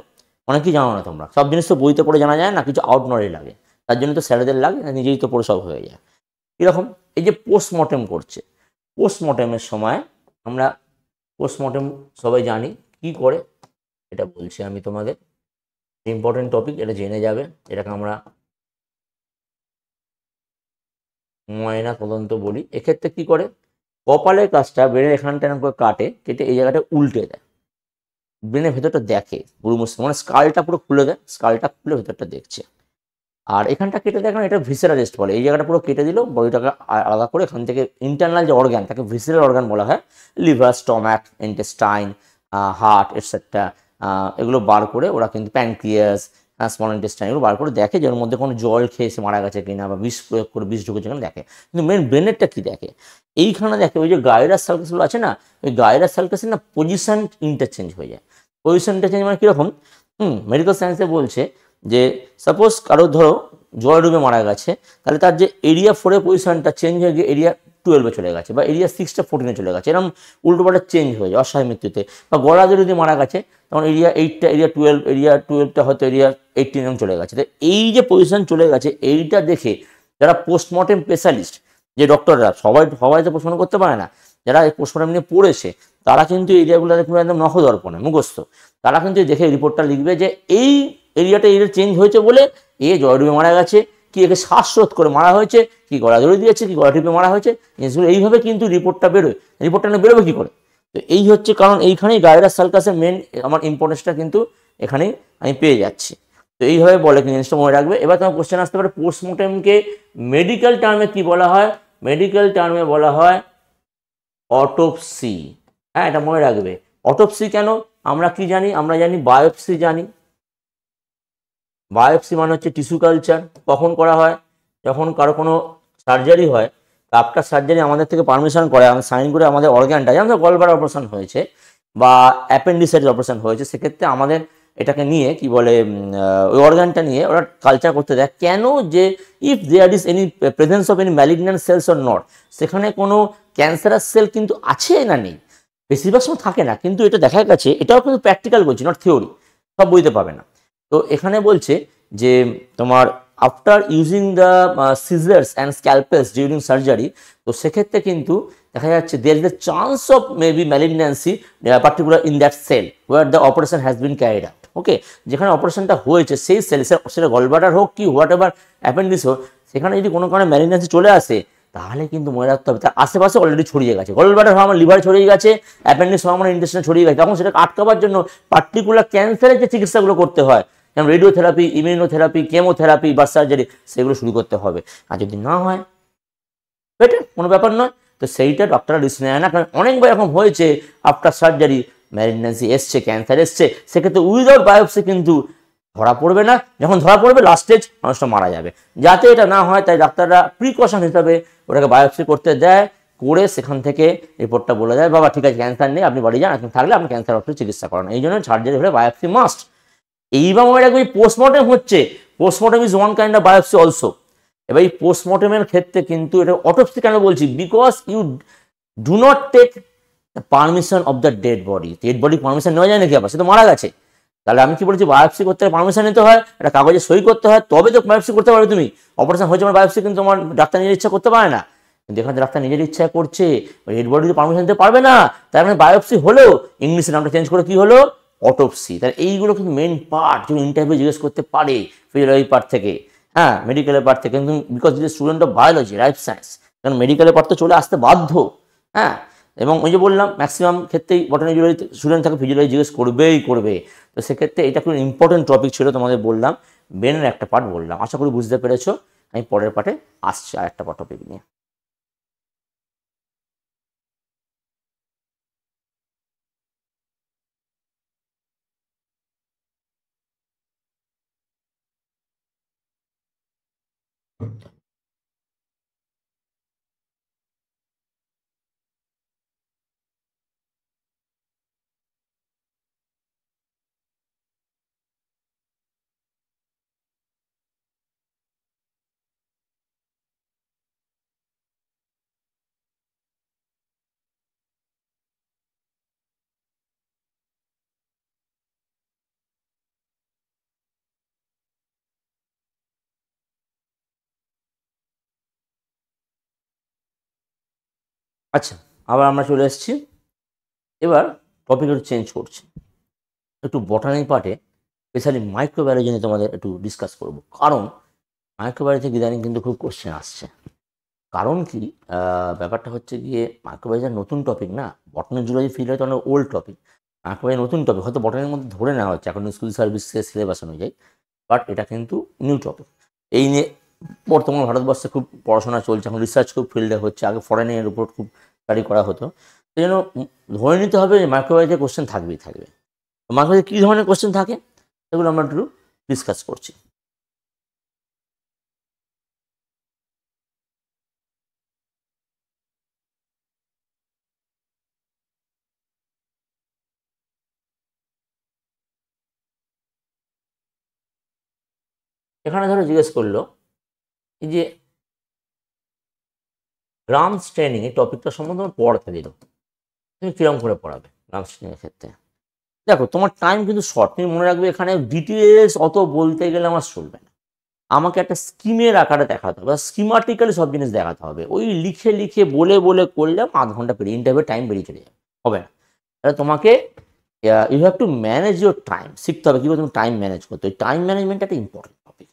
অনেকেই জানো না তোমরা। সব জিনিস তো বইতে পড়ে জানা যায় না, কিছু আউট নলেজ লাগে। তার জন্য তো স্যারেদের লাগে, নিজেই তো পড়ে সব হয়ে যায়। এরকম এই যে পোস্টমর্টেম করছে, পোস্টমর্টেমের সময় আমরা পোস্টমর্টেম সবাই জানি কি করে, এটা বলছি আমি তোমাদের, ইম্পর্টেন্ট টপিক, এটা জেনে যাবে। এটাকে আমরা ময়না তদন্ত বলি। এক্ষেত্রে কি করে, কপালের কাজটা ব্রেনের এখানটা এরকম করে কাটে, কেটে এই জায়গাটা উল্টে দেয়, ব্রেনের ভেতরটা দেখে পুরো মানে স্কালটা পুরো খুলে দেয়, স্কালটা খুলে ভেতরটা দেখছে। আর এখানটা কেটে দেখেন, এটা ভিসেরা রেস্ট বলে, এই জায়গাটা পুরো কেটে দিল, বডিটাকে আলাদা করে এখান থেকে ইন্টারনাল যে অর্গান তাকে ভিসেরাল অর্গান বলা হয়, liver, stomach, intestine, heart etcetera, এগুলো বার করে ওরা কিন্তু প্যানক্রিয়াস, স্মল ইন্টেস্টাইন, এগুলো বার করে দেখে যে ওর মধ্যে কোনো জল খেয়ে এসে মারা গেছে কিনা বা বিষ প্রয়োগ করে বিষ ঢুকেছে কিনা দেখে। কিন্তু মেন ব্রেনেরটা কি দেখে, এইখানে দেখে ওই যে গাইরাস সার্কাসগুলো আছে না, ওই গাইরাস সার্কাসের না পজিশন ইন্টারচেঞ্জ হয়ে যায়। পজিশন ইন্টারচেঞ্জ মানে কীরকম, মেডিকেল সায়েন্সে বলছে যে সাপোজ কারো ধরো জল ডুবে মারা গেছে, তাহলে তার যে এরিয়া 4 পজিশনটা চেঞ্জ হয়ে গিয়ে এরিয়া 12 চলে গেছে, বা এরিয়া 6টা 14 চলে গেছে, এরকম উল্টোপাল্টা চেঞ্জ হয়ে যায় অস্বাভাবিক মৃত্যুতে। বা গলা যদি মারা গেছে, তখন এরিয়া 8টা এরিয়া 12, এরিয়া 12টা হয়তো এরিয়া 18 এরকম চলে গেছে। তো এই যে পজিশন চলে গেছে, এইটা দেখে যারা পোস্টমর্টেম স্পেশালিস্ট, যে ডক্টররা, সবাই সবাই তো পোস্টমর্টম করতে পারে না, যারা এই পোস্টমর্টম নিয়ে পড়েছে, তারা কিন্তু এরিয়াগুলো পুরো একদম নখদর্পণে মুখস্থ, তারা কিন্তু দেখে রিপোর্টটা লিখবে যে এই এরিয়াটা চেঞ্জ হয়েছে বলে এ জল ডুবে মারা গেছে, কি একে শ্বাসরোধ করে মারা হয়েছে, কি গলা দড়ি দিয়েছে, কি গলা টিপে মারা হয়েছে, জিনিসগুলো এইভাবে কিন্তু রিপোর্টটা বেরোয়। রিপোর্টটা না বেরোবে কী করে? তো এই হচ্ছে কারণ, এইখানেই গাইরাস সার্কাসের মেন আমার ইম্পর্টেন্সটা কিন্তু এখানেই আমি পেয়ে যাচ্ছি। তো এইভাবে বলে, কিন্তু জিনিসটা মনে রাখবে। এবার তোমার কোশ্চেন আসতে পারে, পোস্টমর্টেমকে মেডিকেল টার্মে কি বলা হয়? মেডিকেল টার্মে বলা হয় অটোপসি। হ্যাঁ, এটা মনে রাখবে। অটোপসি কেন? আমরা কি জানি? আমরা জানি বায়োপসি জানি। বায়োপসি মানে হচ্ছে টিস্যু কালচার। কখন করা হয়? যখন কারো কোনো সার্জারি হয়, আফটার সার্জারি আমাদের থেকে পারমিশন করে, আমরা সাইন করে আমাদের অর্গ্যানটা, যেমন গলব্লাডার অপারেশন হয়েছে বা অ্যাপেন্ডিসাইটিস অপারেশন হয়েছে, সেক্ষেত্রে আমাদের এটাকে নিয়ে কি বলে, ওই অর্গানটা নিয়ে ওরা কালচার করতে দেয়। কেন? যে if there is any presence of any malignant cells or not, সেখানে কোনো ক্যান্সারাস সেল কিন্তু আছে না নেই, বেশিরভাগ সময় থাকে না, কিন্তু এটা দেখা গেছে, এটাও কিন্তু প্র্যাকটিক্যাল বলছি, নট থিওরি, সব বইতে পাবে না। তো এখানে বলছে যে তোমার after using the scissors and scalpels during surgery, তো সেক্ষেত্রে কিন্তু দেখা যাচ্ছে there is the chance of maybe malignancy particular in that cell where the operation has been carried out. Okay, যেখানে অপারেশনটা হয়েছে সেই সেল, সেটা গলব্লাডার হোক কি হোয়াট এভার অ্যাপেন্ডিক্স হোক, সেখানে যদি কোনো কারণে ম্যালিগন্যান্সি চলে আসে, তাহলে কিন্তু মনে রাখতে হবে তার আশেপাশে অলরেডি ছড়িয়ে গেছে। গলব্লাডার হওয়া আমার লিভারে ছড়িয়ে গেছে, অ্যাপেন্ডিক্স হওয়া আমার ইন্টেস্টাইনে ছড়িয়ে গেছে। তখন সেটাকে আটকাবার জন্য পার্টিকুলার ক্যান্সারের যে চিকিৎসাগুলো করতে হয়, যেমন রেডিওথেরাপি, ইমিউনোথেরাপি, কেমোথেরাপি বা সার্জারি, সেগুলো শুরু করতে হবে। আর যদি না হয়, বেটার, কোনো ব্যাপার নয়। তো সেইটা ডক্টররা রিস্ক নেয় না, কারণ অনেকবার এরকম হয়েছে আফটার সার্জারি ম্যালিগন্যান্সি এসছে, ক্যান্সার এসছে, সেক্ষেত্রে উইদাউট বায়োপসি কিন্তু ধরা পড়বে না। যখন ধরা পড়বে, লাস্ট স্টেজ, মানুষটা মারা যাবে। যাতে এটা না হয়, তাই ডাক্তাররা প্রিকশন হিসাবে ওটাকে বায়োপসি করতে দেয়, করে সেখান থেকে রিপোর্টটা বলে দেয়, বাবা ঠিক আছে, ক্যান্সার নেই, আপনি বাড়ি যান, এখন থাকলে আপনি ক্যান্সার অফিসে চিকিৎসা করান। এই জন্য সার্জারি হলে বায়োপসি মাস্ট। এইবার মনে রাখবে, পোস্টমর্টেম হচ্ছে, postmortem is one kind of biopsy also. এবার এই পোস্টমর্টেমের ক্ষেত্রে কিন্তু এটা অটোপসি কেন বলছি, because you do not take permission of the dead body. Dead body permission নেওয়া যায় নাকি? আবার সে তো মারা গেছে। তাহলে আমি কি বলেছি, বায়োপসি করতে হলে পারমিশন নিতে হয়, একটা কাগজে সই করতে হয়, তবে তো বায়োপসি করতে পারবে তুমি। অপারেশন হয়েছে আমার বায়োপসি কিন্তু তোমার ডাক্তার নিজের ইচ্ছা করতে পারে না। কিন্তু এখানে ডাক্তার নিজের ইচ্ছা করছে, ডেড বডি পারমিশন দিতে পারবে না, তার মানে বায়োপসি হলেও ইংলিশের নামটা চেঞ্জ করে কি হলো, অটোপসি। তাহলে এইগুলো কিন্তু মেন পার্ট, যেগুলো ইন্টারভিউ জিজ্ঞেস করতে পারে ফিজিওলজি পার্ট থেকে, হ্যাঁ, মেডিকেলের পার্ট থেকে। কিন্তু because is student of biology, life science, কারণ মেডিকেলের পার্ট তো চলে আসতে বাধ্য। হ্যাঁ, এবং ওই যে বললাম, ম্যাক্সিমাম ক্ষেত্রেই বটানি জুলজি স্টুডেন্ট থাকে, ফিজিওলজি জিজ্ঞেস করবেই করবে। তো সেক্ষেত্রে এটা খুব ইম্পর্টেন্ট টপিক ছিল, তোমাদের বললাম, ব্রেনের একটা পার্ট বললাম, আশা করি বুঝতে পেরেছো। আমি পরের পার্টে আসছি আর একটা টপিক নিয়ে। আচ্ছা, আবার আমরা চলে এসেছি। এবার টপিক একটু চেঞ্জ করছি। একটু বটানি পার্টে স্পেশালি মাইক্রোবায়োলজি নিয়ে তোমাদের একটু ডিসকাস করব, কারণ মাইক্রোবায়োলজি থেকে ইদানিং কিন্তু খুব কোশ্চেন আসছে। কারণ কি, ব্যাপারটা হচ্ছে গিয়ে মাইক্রোবায়োলজি নতুন টপিক না, বটানি জুলজি ফিল্ড হয়তো অনেক ওল্ড টপিক, মাইক্রোবায়োলজি নতুন টপিক, হয়তো বটানির মধ্যে ধরে নেওয়া হচ্ছে এখন স্কুল সার্ভিসের সিলেবাস অনুযায়ী, বাট এটা কিন্তু নিউ টপিক। এই নিয়ে বর্তমান ভারতবর্ষে খুব পড়াশোনা চলছে, এখন রিসার্চ খুব ফিল্ডে হচ্ছে, আগে ফরেনের উপর খুব স্টাডি করা হতো। সেই জন্য ধরে নিতে হবে যে মাইক্রোবায়োলজি কোশ্চেন থাকবেই থাকবে। মাইক্রোবায়োলজি কী ধরনের কোশ্চেন থাকে সেগুলো আমরা একটু ডিসকাস করছি। এখানে ধরো জিজ্ঞেস করলো এই যে গ্রাম স্ট্রেনিং এই টপিকটা সম্বন্ধে আমার পড়াতে দিল, তুমি কিরকম করে পড়াবে গ্রাম স্ট্রেনিংয়ের ক্ষেত্রে? দেখো, তোমার টাইম কিন্তু শর্ট, তুমি মনে রাখবে এখানে ডিটেলস অত বলতে গেলে আমার চলবে না, আমাকে একটা স্কিমের আকারে দেখাতে হবে, স্কিমাটিক্যালি সব জিনিস দেখাতে হবে। ওই লিখে লিখে বলে বলে করলে আধ ঘন্টা পেরিয়ে ইন্টারভিউ টাইম বেরিয়ে চলে যাবে, হবে না। তাহলে তোমাকে you have to manage your time, শিখতে হবে কীভাবে তুমি টাইম ম্যানেজ করতে। ওই টাইম ম্যানেজমেন্ট একটা ইম্পর্টেন্ট টপিক।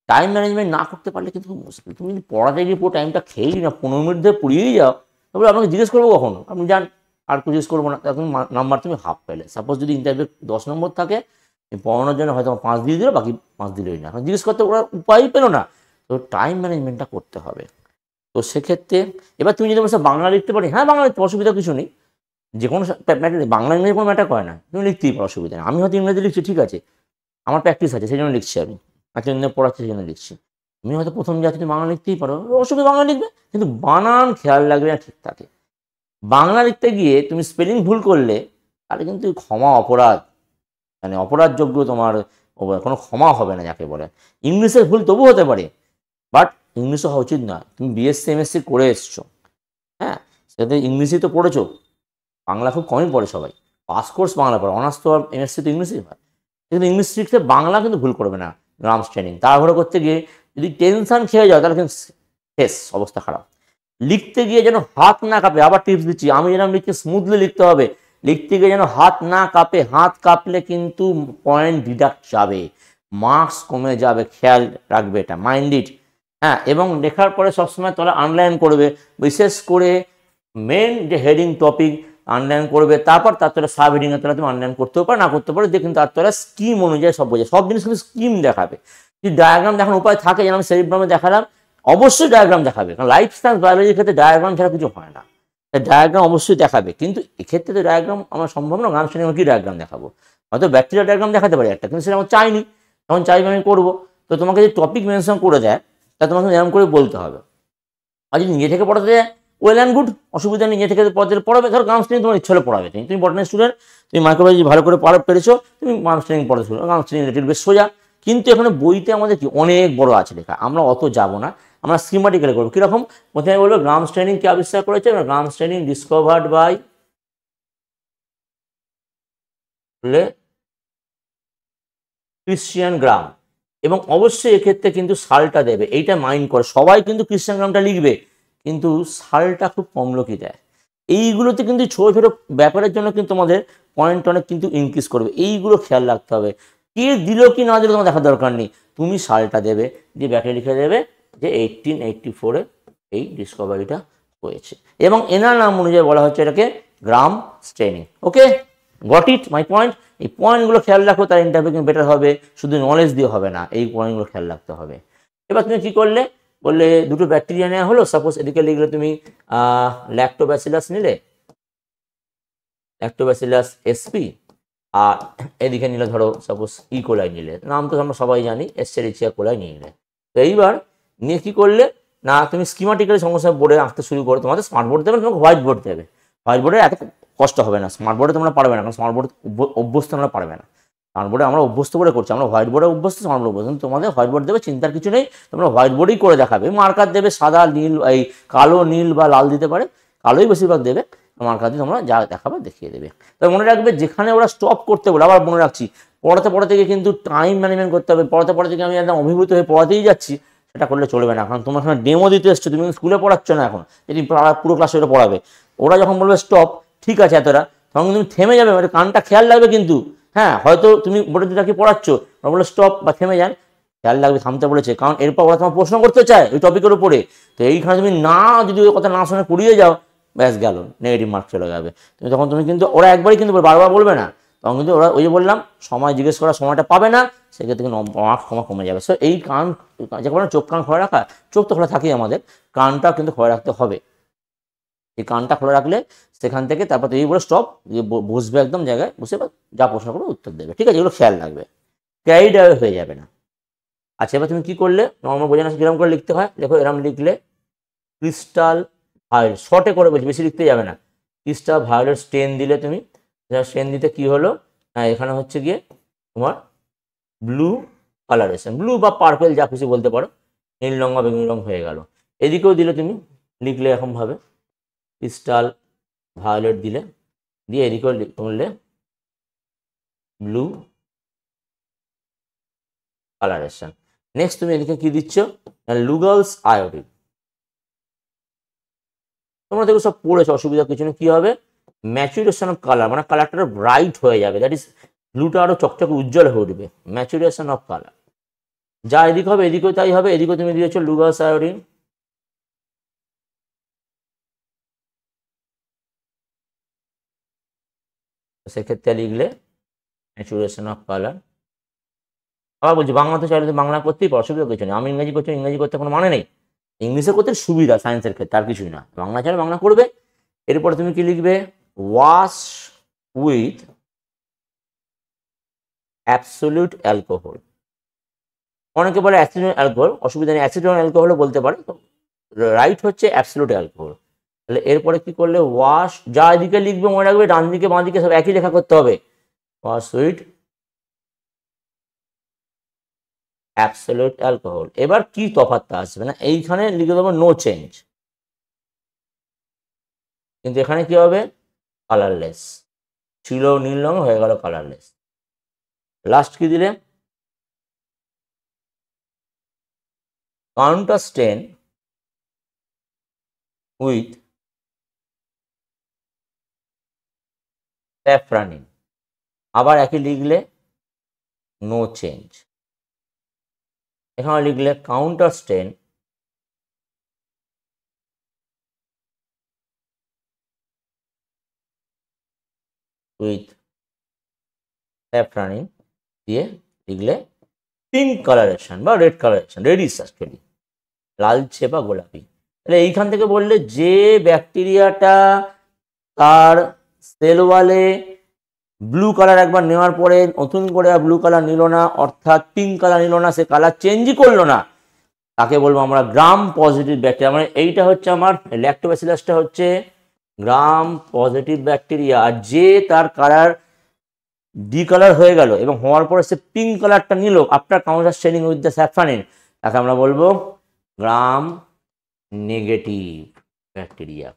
টাইম ম্যানেজমেন্ট না করতে পারলে কিন্তু খুব মুশকিল। তুমি যদি পড়াতে গিয়ে পুরো টাইমটা খেয়েই না 15 মিনিট ধরে পড়িয়েই যাও, তারপরে আপনাকে জিজ্ঞেস করবো কখনো, আপনি যান আর কিছু জিজ্ঞেস করবো না, তুমি নাম্বার তুমি হাফ পেলে। সাপোজ যদি ইন্টারভিউ 10 নম্বর থাকে, পড়ানোর জন্য হয়তো 5 দিয়ে দিল, বাকি 5 দিলই না, জিজ্ঞেস করতে ওরা উপায়ই পেলো না। তো টাইম ম্যানেজমেন্টটা করতে হবে। তো সেক্ষেত্রে এবার তুমি যদি বলছো বাংলা লিখতে পারি, হ্যাঁ বাংলা লিখতে অসুবিধা কিছু নেই, যে কোনো বাংলা ইংরেজি কোনো ম্যাটার করে না, তুমি লিখতেই পারো, অসুবিধা নেই। আমি হয়তো ইংরেজি লিখছি, ঠিক আছে, আমার প্র্যাকটিস আছে সেই জন্য লিখছি, আমি এতদিন পড়াচ্ছি সেই জন্য লিখছি। তুমি হয়তো প্রথম যাচ্ছি, তুমি বাংলা লিখতেই পারো, অসুবিধা, বাংলা লিখবে, কিন্তু বানান খেয়াল রাখবে না ঠিক থাকে। বাংলা লিখতে গিয়ে তুমি স্পেলিং ভুল করলে তাহলে কিন্তু ক্ষমা অপরাধ, মানে অপরাধযোগ্য, তোমার কোনো ক্ষমা হবে না যাকে বলে। ইংলিশের ভুল তবু হতে পারে, বাট ইংলিশও হওয়া উচিত না। তুমি বিএসসি এমএসসি করে এসছো, হ্যাঁ, সেটাতে ইংলিশই তো পড়েছো, বাংলা খুব কমই পড়ে সবাই, পাস কোর্স বাংলা পড়ে, অনার্স তো আর এমএসসি তো ইংলিশই হয়, কিন্তু ইংলিশ শিখতে বাংলা কিন্তু ভুল করবে না। গ্রামস ট্রেনিং তাড়াহুড়ো করতে গিয়ে যদি টেনশন খেয়ে যাও তাহলে কিন্তু শেষ, অবস্থা খারাপ। লিখতে গিয়ে যেন হাত না কাঁপে, আবার টিপস দিচ্ছি, আমি যেরকম লিখছি স্মুথলি লিখতে হবে, লিখতে গিয়ে যেন হাত না কাঁপে, হাত কাঁপলে কিন্তু পয়েন্ট ডিডাক্ট যাবে, মার্কস কমে যাবে, খেয়াল রাখবে এটা, মাইন্ড ইট। হ্যাঁ, এবং লেখার পরে সবসময় তোমরা আন্ডারলাইন করবে, বিশেষ করে মেন যে হেডিং টপিক আন্ডারলাইন করবে, তারপর তার তোরা সাব হেডিংয়ের তোরা তুমি আন্ডারলাইন করতেও পারো, না করতে পারো, যে কিন্তু তার তোরা স্কিম অনুযায়ী সব বোঝে, সব জিনিস কিন্তু স্কিম দেখাবে। যদি ডায়াগ্রাম দেখানোর উপায় থাকে, যেন আমি সেরিব্রামে দেখালাম, অবশ্যই ডায়াগ্রাম দেখাবে, কারণ লাইফ সায়েন্স বায়োলজির ক্ষেত্রে ডায়াগ্রাম ছাড়া কিছু হয় না, ডায়াগ্রাম অবশ্যই দেখাবে। কিন্তু এক্ষেত্রে তো ডায়াগ্রাম আমার সম্ভব না, গ্রাম শ্রেণী কি ডায়াগ্রাম দেখাবো, হয়তো ব্যাকটেরিয়া ডায়াগ্রাম দেখাতে পারি একটা, কিন্তু সেটা আমার চাইনি, যখন চাইবে আমি করবো। তো তোমাকে যদি টপিক মেনশন করে দেয়, তা তোমাকে এরকম করে বলতে হবে। আর যদি নিজে থেকে পড়াতে দেয়, ওয়েল অ্যান্ড গুড, অসুবিধা নেই, নিজে থেকে পড়াবে। ধরো গ্রাম শ্রেণী তোমার ইচ্ছা হলে পড়াবে, তুমি বটনি স্টুডেন্ট, তুমি মাইক্রোবায়োলজি ভালো করে পেরেছো, তুমি গ্রাম শ্রেণী পড়াতে শুরু, গ্রাম শ্রেণী রিলেটেড বেশ সোজা। কিন্তু এখানে বইতে আমাদের কি অনেক বড় আছে লেখা, আমরা অত যাবো না, আমরা স্কিমাটিক্যালি করবো। কীরকম? প্রথমে বলবো গ্রাম স্ট্রেনিং কে আবিষ্কার করেছে, গ্রাম স্ট্রেনিং ডিসকভার্ড বাই ক্রিশ্চিয়ান গ্রাম, এবং অবশ্যই এক্ষেত্রে কিন্তু সালটা দেবে, এইটা মাইন্ড করে, সবাই কিন্তু ক্রিশ্চিয়ান গ্রামটা লিখবে, কিন্তু সালটা খুব কম লোকই দেয়। এইগুলোতে কিন্তু ছোটো ছোটো ব্যাপারের জন্য কিন্তু তোমাদের পয়েন্ট অনেক কিন্তু ইনক্রিজ করবে, এইগুলো খেয়াল রাখতে হবে। কে দিল কি না দিল তোমার দেখার দরকার নেই, তুমি সালটা দেবে, দিয়ে ব্যাকে লিখে দেবে যে 1884-এ এই ডিসকভারিটা হয়েছে, এবং এনার নাম অনুযায়ী বলা হচ্ছে এটাকে গ্রাম স্ট্রেনিং। ওকে, গট ইট মাই পয়েন্ট? এই পয়েন্টগুলো খেয়াল রাখো, তার ইন্টারভিউ কিন্তু বেটার হবে, শুধু নলেজ দিয়ে হবে না, এই পয়েন্টগুলো খেয়াল রাখতে হবে। এবার তুমি কী করলে, বললে দুটো ব্যাকটেরিয়া নেওয়া হলো, সাপোজ এদিকে লিখলে তুমি ল্যাক্টোব্যাসিলাস নিলে, ল্যাক্টোব্যাসিলাস এসপি, আর এদিকে নিলে ধরো সাপোজ ইকোলাই নিলে, নাম তো আমরা সবাই জানি, এসচেরিচিয়া কোলাই নিয়ে নিলে। তো এইবার নিয়ে কী করলে না, তুমি স্কিমাটিক্যালি সমস্যা বোর্ডে আঁকতে শুরু করো, তোমাদের স্মার্ট বোর্ড দেবে, তোমাকে হোয়াইট বোর্ড দেবে, হোয়াইট বোর্ডে এত কষ্ট হবে না, স্মার্ট বোর্ডে তোমরা পারবে না, কারণ স্মার্ট বোর্ড অভ্যস্ত আমরা পারবে না, স্মার্ট বোর্ডে আমরা অভ্যস্ত করে করছি, আমরা হোয়াইট বোর্ডে অভ্যস্ত, স্মার্ট বোর্ডে অভ্যস্ত, তোমাদের হোয়াইট বোর্ড দেবে, চিন্তার কিছু নেই, তোমরা হোয়াইট বোর্ডেই করে দেখাবে, মার্কার দেবে সাদা নীল, এই কালো নীল বা লাল দিতে পারে, কালোই বেশিরভাগ দেবে, মার্কার দিয়ে তোমরা যা দেখাবে দেখিয়ে দেবে। তবে মনে রাখবে, যেখানে ওরা স্টপ করতে বলে, আবার মনে রাখছি, পড়াতে পড়াতে গিয়ে কিন্তু টাইম ম্যানেজমেন্ট করতে হবে, পড়াতে পড়াতে গিয়ে আমি একদম অভিভূত হয়ে পড়াতেই যাচ্ছি, সেটা করলে চলবে না, কারণ তোমার এখানে ডেমো দিতে এসছো, তুমি স্কুলে পড়াচ্ছ না, এখন যদি পুরো ক্লাসে ওটা পড়াবে, ওরা যখন বলবে স্টপ, ঠিক আছে এতটা, তখন তুমি থেমে যাবে, মানে কানটা খেয়াল রাখবে, কিন্তু হ্যাঁ, হয়তো তুমি বোর্ডে তাকে পড়াচ্ছ, ওরা বলে স্টপ বা থেমে যান, খেয়াল লাগবে থামতে বলেছে, কারণ এরপর ওরা তোমার প্রশ্ন করতে চায় ওই টপিকের উপরে। তো এইখানে তুমি না, যদি ওই কথা না শুনে পড়িয়ে যাও, ব্যাস গেল, নেগেটিভ মার্ক চলে যাবে। তুমি কিন্তু ওরা একবারই কিন্তু বারবার বলবে না, তখন কিন্তু ওরা ওই যে বললাম সময় জিজ্ঞেস করার সময়টা পাবে না, সেক্ষেত্রে কিন্তু মার্ক কমে যাবে। সো এই কান, যে কোনো চোখ কান খোলা রাখা, চোখ তো খোলা থাকেই আমাদের, কানটাও কিন্তু খোলা রাখতে হবে। এই কানটা খোলা রাখলে সেখান থেকে তারপর এই বলে স্টপ, বসবে একদম জায়গায়, বসে যা প্রশ্ন করবে উত্তর দেবে, ঠিক আছে? এগুলো খেয়াল রাখবে, ক্যারিড অ্যাওয়ে হয়ে যাবে না। আচ্ছা, এবার তুমি কি করলে, নর্মাল বোঝানো যেরকম করে লিখতে হয়, দেখো এরকম লিখলে ক্রিস্টাল ভায়োলেট, শর্টে করে বলছি, বেশি লিখতে যাবে না। ক্রিস্টাল ভায়োলেট স্টেন দিলে তুমি, স্টেন দিতে কি হলো, হ্যাঁ এখানে হচ্ছে গিয়ে তোমার ব্লু কালারেশন, ব্লু বা পার্পেল যা খুশি বলতে পারো, নীল রঙ বা বেগুনি রঙ হয়ে গেল। এদিকেও দিলে তুমি, লিখলে এরকমভাবে ক্রিস্টাল ভায়োলেট দিলে, দিয়ে এদিকেও করলে ব্লু কালারেশন। নেক্সট তুমি এদিকে কি দিচ্ছ, লুগালস আয়োডিন। তোমরা দেখো সব পড়েছো, অসুবিধা কিছু নেই। কি হবে, ম্যাচুরেশন অফ কালার, মানে কালারটা ব্রাইট হয়ে যাবে, দ্যাট ইজ ব্লুটা আরো চকচকে উজ্জ্বল হয়ে উঠবে, ম্যাচুরেশন অফ কালার। যা এদিকে হবে এদিকেও তাই হবে, এদিকেও তুমি দিয়েছো লুগালস আয়োডিন, সেক্ষেত্রে লিখলে ম্যাচুরেশন অফ কালার। আবার বলছি, বাংলাতে চাইলে তো বাংলা করতেই পারো, অসুবিধা কিছু নেই। আমি ইংরেজি করছি, ইংরেজি করতে কোনো মানে নেই, ইংলিশে করতে সুবিধা সায়েন্সের ক্ষেত্রে, আর কিছুই না। বাংলা চাইলে বাংলা করবে। এরপরে তুমি কি লিখবে, ওয়াশ উইথ অ্যাবসোলিউট অ্যালকোহল। অনেকে বলে অ্যাসিডন অ্যালকোহল, অসুবিধা নেই, অ্যাসিডন অ্যালকোহলও বলতে পারে, তো রাইট হচ্ছে অ্যাবসোলিউট অ্যালকোহল। তাহলে এরপরে কি করলে, ওয়াশ, যা এদিকে লিখবে মনে রাখবে, ডান দিকে বাঁ দিকে সব একই লেখা করতে হবে, ওয়াশ উইথ অ্যাবসোলিউট অ্যালকোহল। এবার কি তফাৎটা আসবে না, এইখানে লিখে দেবো নো চেঞ্জ, কিন্তু এখানে কি হবে, কালারলেস, ছিল নীল রঙ হয়ে গেল কালারলেস। লাস্ট কি দিলে, কাউন্টার স্টেন উইথ স্যাফরানিন, আবার একই লিখলে নো চেঞ্জ। এখানে লিখলে কাউন্টার স্টেন উইথ স্যাফরানিন, দিয়ে লিখলে পিঙ্ক কালারেশন বা রেড কালারেশন, রেডিশ অ্যাকচুয়ালি, লালচে বা গোলাপি। তাহলে এইখান থেকে বললে যে ব্যাকটেরিয়াটা তার সেল ওয়ালে ব্লু কালার একবার নেওয়ার পরে নতুন করে ব্লু কালার নিল না, অর্থাৎ পিঙ্ক কালার নিল না, সে কালার চেঞ্জই করলো না, তাকে বলবো আমরা গ্রাম পজিটিভ ব্যাকটেরিয়া। মানে এইটা হচ্ছে আমার ল্যাক্টোব্যাসিলাসটা হচ্ছে গ্রাম পজিটিভ ব্যাকটেরিয়া। আর যে তার কালার ডি কালার হয়ে গেল এবং হওয়ার পরে সে পিঙ্ক কালারটা নিল after counter staining with the safranin, তাকে আমরা বলবো গ্রাম নেগেটিভ ব্যাকটেরিয়া।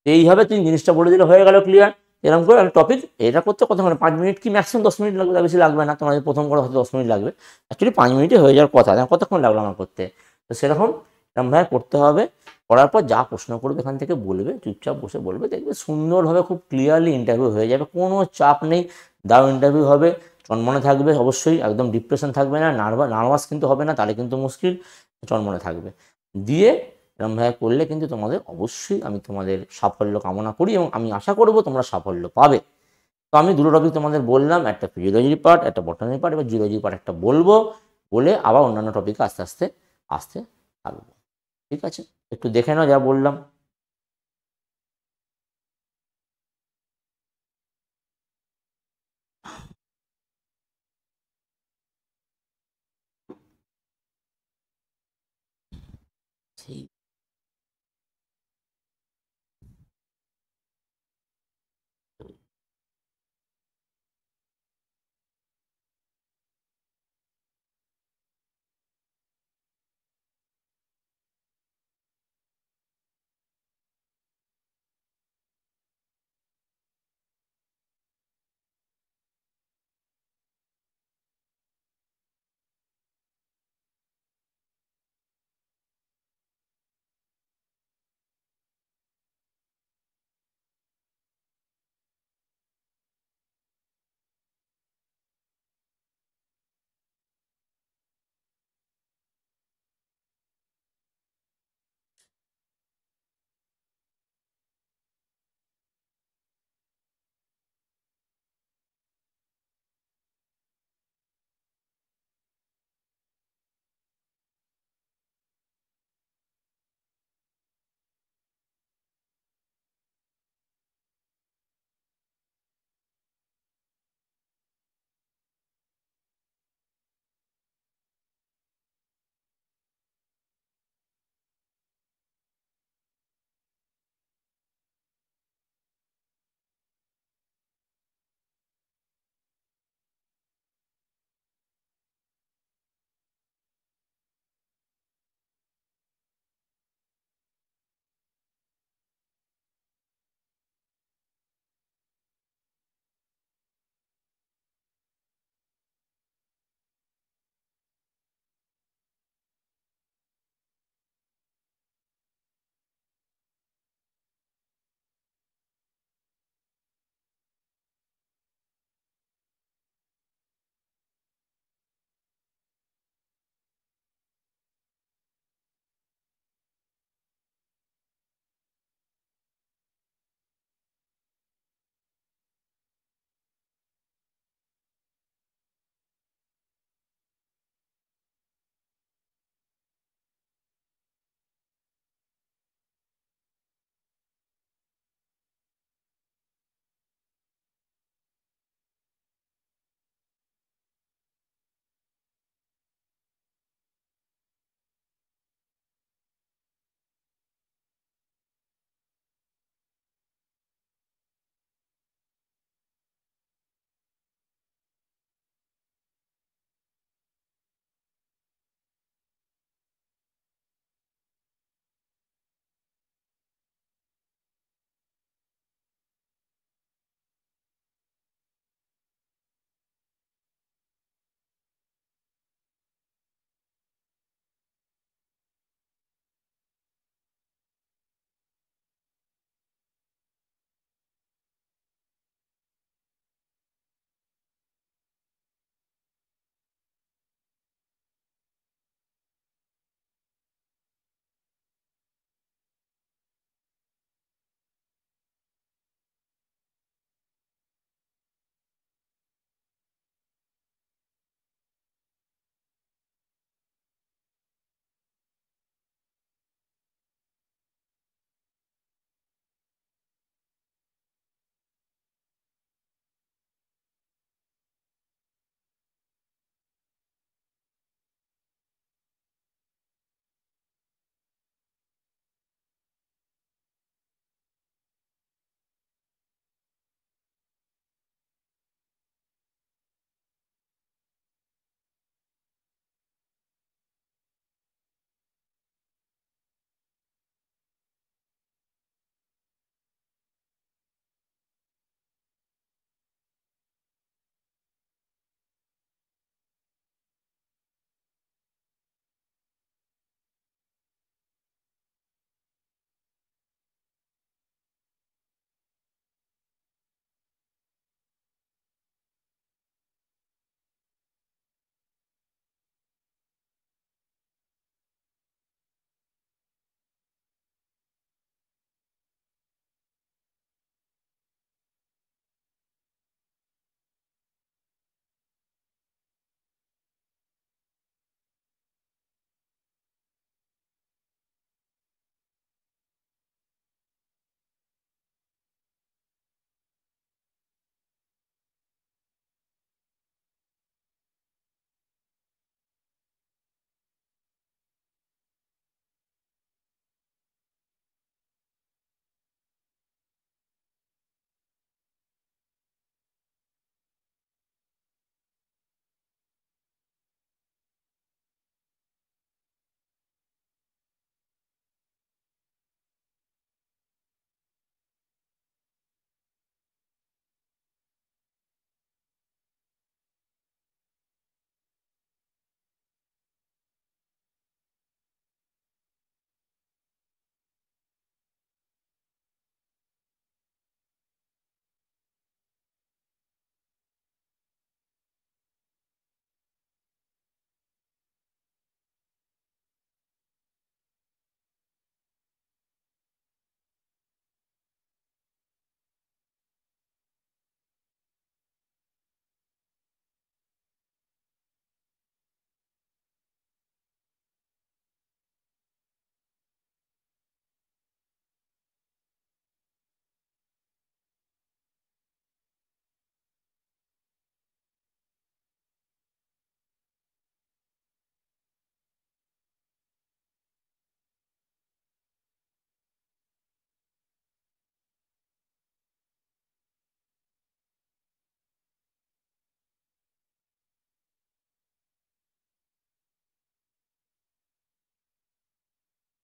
এইভাবে তুমি জিনিসটা বলে দিলে হয়ে গেল, ক্লিয়ার। এরকম করে একটা টপিক, এটা করতে কতক্ষণ, 5 মিনিট কি ম্যাক্সিমাম 10 মিনিট লাগবে, তার বেশি লাগবে না। তোমার প্রথম করে হয়তো 10 মিনিট লাগবে, অ্যাকচুয়ালি 5 মিনিটে হয়ে যাওয়ার কথা, কতক্ষণ লাগলো আমার করতে। তো সেরকম এরকমভাবে করতে হবে। করার পর যা প্রশ্ন করবে এখান থেকে বলবে, চুপচাপ বসে বলবে, দেখবে সুন্দরভাবে খুব ক্লিয়ারলি ইন্টারভিউ হয়ে যাবে, কোনো চাপ নেই, দারুণ ইন্টারভিউ হবে। চনমনে থাকবে অবশ্যই, একদম ডিপ্রেশন থাকবে না, নার্ভাস কিন্তু হবে না, তাহলে কিন্তু মুশকিল, চনমনে থাকবে। দিয়ে এরমভাবে করলে কিন্তু তোমাদের অবশ্যই আমি তোমাদের সাফল্য কামনা করি এবং আমি আশা করব তোমরা সাফল্য পাবে। তো আমি দুটো টপিক তোমাদের বললাম, একটা ফিজিওলজি পার্ট, একটা বটানি পার্ট। এবার জিওলজি পার্ট একটা বলবো, বলে আবার অন্যান্য টপিকে আস্তে আস্তে আসতে থাকবো, ঠিক আছে? একটু দেখে নাও যা বললাম। ঠিক।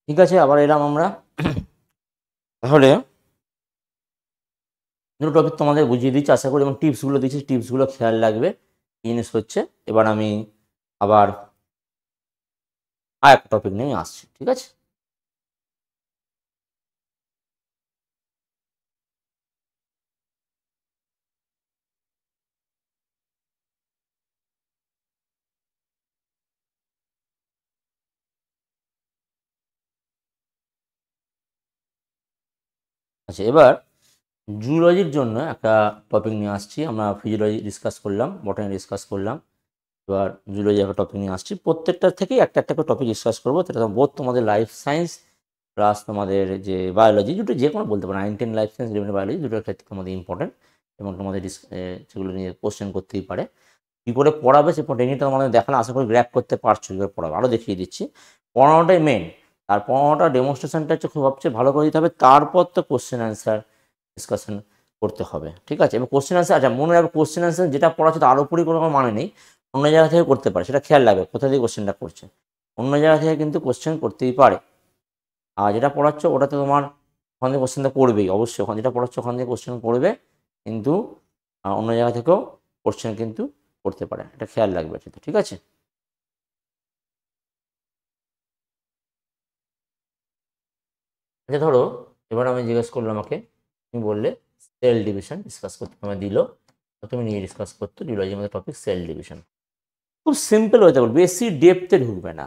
ঠিক আছে, আবার এলাম আমরা। তাহলে দুটো টপিক তোমাদের বুঝিয়ে দিচ্ছি আশা করি, এবং টিপসগুলো দিচ্ছি, টিপসগুলো খেয়াল রাখবে কি জিনিস হচ্ছে। এবার আমি আবার আর একটা টপিক নিয়ে আসছি, ঠিক আছে। আচ্ছা, এবার জুলজির জন্য একটা টপিক নিয়ে আসছি। আমরা ফিজিওলজি ডিসকাস করলাম, বটানি ডিসকাস করলাম, এবার জুলজি একটা টপিক নিয়ে আসছি। প্রত্যেকটা থেকেই একটা একটা করে টপিক ডিসকাস করবো, সেটা বোধ তোমাদের লাইফ সায়েন্স প্লাস তোমাদের যে বায়োলজি, দুটো যে কোনো বলতে পারো, 9-10 লাইফ সায়েন্স, 11 বায়োলজি, দুটোর ক্ষেত্রে তোমাদের ইম্পর্টেন্ট, এবং তোমাদের সেগুলো নিয়ে কোশ্চেন করতেই পারে। কী করে পড়াবে সে টেকনিকটা তোমাদের দেখালে আশা করি গ্র্যাপ করতে পারছো কী করে পড়াবে, আরও দেখিয়ে দিচ্ছি। পড়ানোটাই মেন, তার পড়ানোটা ডেমনস্ট্রেশনটা হচ্ছে খুব সবচেয়ে ভালো করে দিতে হবে, তারপর তো কোশ্চেন অ্যান্সার ডিসকাশন করতে হবে, ঠিক আছে। এবার কোশ্চেন অ্যান্সার, আচ্ছা মনে রাখবে কোশ্চেন অ্যান্সার যেটা পড়াচ্ছে তার উপরই কোনো মানে নেই, অন্য জায়গা থেকে করতে পারে, সেটা খেয়াল রাখবে কোথা থেকে কোশ্চেনটা করছে, অন্য জায়গা থেকে কিন্তু কোশ্চেন করতেই পারে। আর যেটা পড়াচ্ছ ওটাতে তোমার ওখান থেকে কোশ্চেনটা করবেই অবশ্যই, ওখানে যেটা পড়াচ্ছ ওখান থেকে কোশ্চেন করবে, কিন্তু অন্য জায়গা থেকেও কোশ্চেন কিন্তু করতে পারে, এটা খেয়াল রাখবে, ঠিক আছে। আচ্ছা ধরো, এবার আমি জিজ্ঞেস করলাম আমাকে, তুমি বললে সেল ডিভিশন ডিসকাস করতে তোমায় দিল, তো তুমি নিয়ে ডিসকাস করতো জুলজির মধ্যে টপিক সেল ডিভিশন। খুব সিম্পল হতে বল, বেশি ডেপথে ঢুকবে না,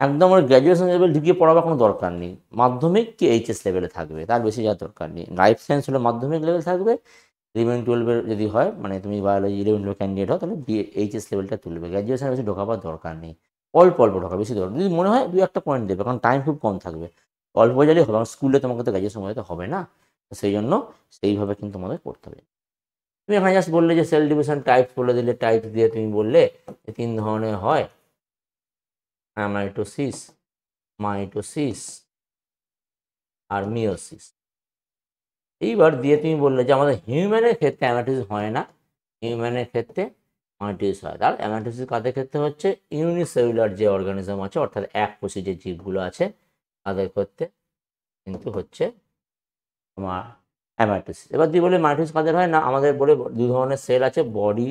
একদম ওর গ্র্যাজুয়েশন লেভেল ঢুকিয়ে পড়াবার কোনো দরকার নেই, মাধ্যমিক কি এইচএস লেভেলে থাকবে, তার বেশি যাওয়ার দরকার নেই। লাইফ সায়েন্স হলে মাধ্যমিক লেভেল থাকবে, 11-12 যদি হয়, মানে তুমি বায়োলজি 11-12 ক্যান্ডিডেট হও, তাহলে এইচএস লেভেলটা তুলবে, গ্র্যাজুয়েশনে বেশি ঢোকাবার দরকার নেই, অল্প অল্প ঢোকা, বেশি দরকার যদি মনে হয় 2-1 পয়েন্ট দেবে, কারণ টাইম খুব কম থাকবে, অল্প জালেই হবে, কারণ স্কুলে তোমাকে তো গ্র্যাজুয়েশন হতে হবে না, তো সেই জন্য সেইভাবে কিন্তু আমাদের করতে হবে। তুমি এখানে জাস্ট বললে যে সেল ডিভিশন টাইপ বলে দিলে, টাইপ দিয়ে তুমি বললে যে 3 ধরনের হয়, মাইটোসিস, মাইটোসিস আর মিওসিস। এইবার দিয়ে তুমি বললে যে আমাদের হিউম্যানের ক্ষেত্রে অ্যামাটোসিস হয় না, হিউম্যানের ক্ষেত্রে মাইটোসিস হয়। তার অ্যামাটোসিস কাদের ক্ষেত্রে হচ্ছে, ইউনিসেলুলার যে অর্গানিজম আছে, অর্থাৎ এককোষী যে জীবগুলো আছে তাদের ক্ষেত্রে কিন্তু হচ্ছে তোমার অ্যামাটোসিস। এবার দিয়ে বলে মাইটোসিস কাদের হয় না, আমাদের বলে 2 ধরনের সেল আছে, বডি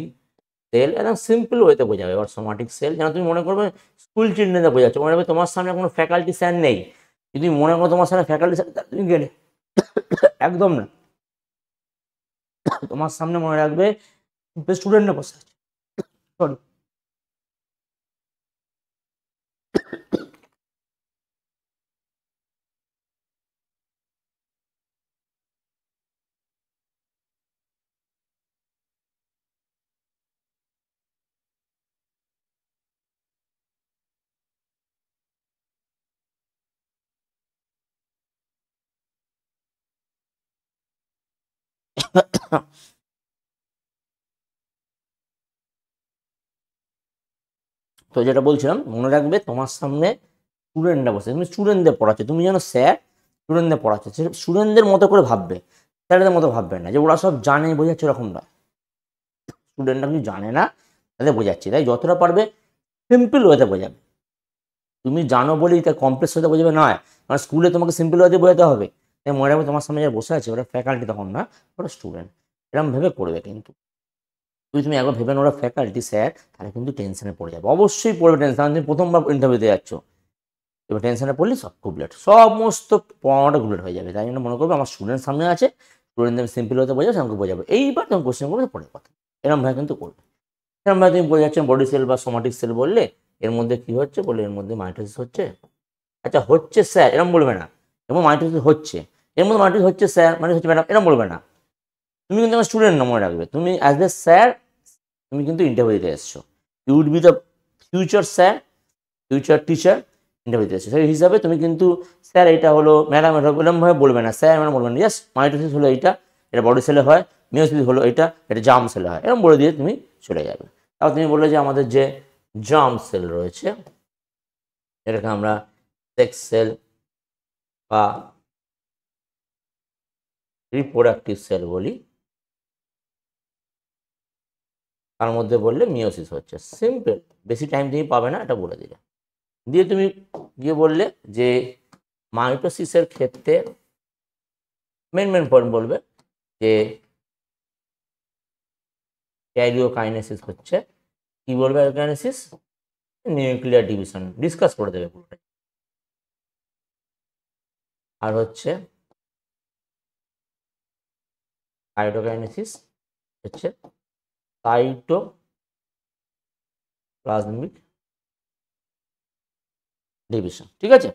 সেল, একদম সিম্পল ওয়েতে বোঝাবে। এবার সোমাটিক সেল, যেন তুমি মনে করবে স্কুল চিলড্রেনদের বোঝাচ্ছ, মনে রাখবে তোমার সামনে কোনো ফ্যাকাল্টি স্যার নেই, যদি মনে করো তোমার সামনে ফ্যাকাল্টি স্যার, তুমি গেলে একদম না, তোমার সামনে মনে রাখবে স্টুডেন্টরা বসে আছে, সরি। তো যেটা বলছিলাম, মনে রাখবে তোমার সামনে স্টুডেন্টরা বসে, তুমি স্টুডেন্টদের পড়াচ্ছ, তুমি যেন স্যার স্টুডেন্টদের পড়াচ্ছ, স্টুডেন্টদের মতো করে ভাববে, স্যারদের মতো ভাববে না যে ওরা সব জানে বোঝাচ্ছে, এরকম নয়। স্টুডেন্টরা কিছু জানে না, তাদের বোঝাচ্ছে, তাই যতটা পারবে সিম্পল ওয়েতে বোঝাবে। তুমি জানো বলেই তাই কমপ্লেক্স ওয়েতে বোঝাবে নয়, কারণ স্কুলে তোমাকে সিম্পল ওয়েতে বোঝাতে হবে। তাই মনে রাখবে তোমার সামনে যারা বসে আছে ওরা ফ্যাকাল্টি তখন না, ওরা স্টুডেন্ট, এরকম ভেবে পড়বে। কিন্তু তুমি একবার ভেবে ওরা ফ্যাকাল্টি স্যার, তাহলে কিন্তু টেনশনে পড়ে যাবে, অবশ্যই পড়বে টেনশন, তুমি প্রথমবার ইন্টারভিউ দিতে যাচ্ছ, এবার টেনশনে পড়লে সব গুবলেট, সমস্ত পড়ানোটা গুবলেট হয়ে যাবে। তাই জন্য মনে করবে আমার স্টুডেন্ট সামনে আছে, স্টুডেন্টদের সিম্পল হতে বোঝাবে, আমাকে বোঝাবে, এইবার তুমি কোশ্চেন করবে পরের কথা, এরকমভাবে কিন্তু করবে। এরকমভাবে তুমি বোঝাচ্ছ বডি সেল বা সোমাটিক সেল বললে এর মধ্যে কি হচ্ছে, বলে এর মধ্যে মাইটোসিস হচ্ছে, আচ্ছা হচ্ছে স্যার এরকম বলবে না, এবং মাইটোসিস হচ্ছে, এর মধ্যে মাইটোসিস হচ্ছে স্যার, মানে হচ্ছে ম্যাডাম, এরকম বলবে না। তুমি কিন্তু আমার স্টুডেন্ট না, মনে রাখবে তুমি অ্যাজ এ স্যার, তুমি কিন্তু ইন্টারভিউ দিতে এসছো, you would be the future sir, future teacher, interview দিতে এসছো, সেই হিসাবে তুমি কিন্তু স্যার এটা হলো, ম্যাডাম এটা এরকমভাবে বলবে না, স্যার ম্যাডাম বলবে না, জাস্ট মাইটোসিস হলো এইটা, এটা বডি সেলে হয়, মিওসিস হলো এইটা, এটা জার্ম সেলে হয়, এরকম বলে দিয়ে তুমি চলে যাবে। তারপর তুমি বললে যে আমাদের যে জার্ম সেল রয়েছে, এটাকে আমরা সেক্স সেল বা রিপ্রোডাক্টিভ সেল বলি, তার মধ্যে বললে মিওসিস হচ্ছে, সিম্পল, বেশি টাইম তুমি পাবে না, এটা বলে দিলে। দিয়ে তুমি গিয়ে বললে যে মাইটোসিসের ক্ষেত্রে মেন পয়েন্ট বলবে যে ক্যারিওকাইনেসিস হচ্ছে, কি বলবে ক্যারিওকাইনেসিস, নিউক্লিয়ার ডিভিশন ডিসকাস করে দেবে পুরোটা। আর হচ্ছে সাইটোকাইনেসিস হচ্ছে সাইটোপ্লাজমিক ডিভিশন, ঠিক আছে।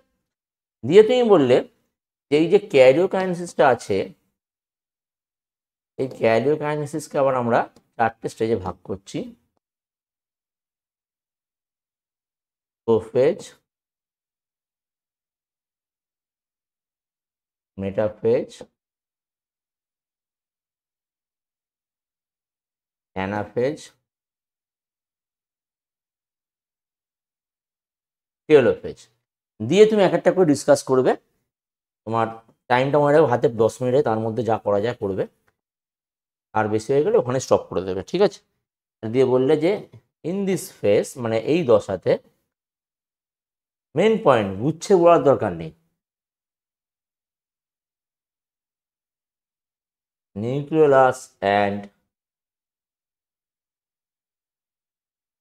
দিয়ে তুমি বললে যে এই যে ক্যারিওকাইনেসিসটা আছে, এই ক্যারিওকাইনেসিসকে আবার আমরা 4টে স্টেজে ভাগ করছি। Prophase, metaphase, anaphase, telophase. দিয়ে তুমি এক একটা করে ডিসকাস করবে। তোমার টাইমটা মনে রাখবে হাতে 10 মিনিটে, তার মধ্যে যা করা যায় করবে, আর বেশি হয়ে গেলে ওখানে স্টপ করে দেবে, ঠিক আছে। দিয়ে বললে যে ইন দিস ফেজ, মানে এই দশাতে মেন পয়েন্ট গুচ্ছে বলার দরকার নেই, nucleus and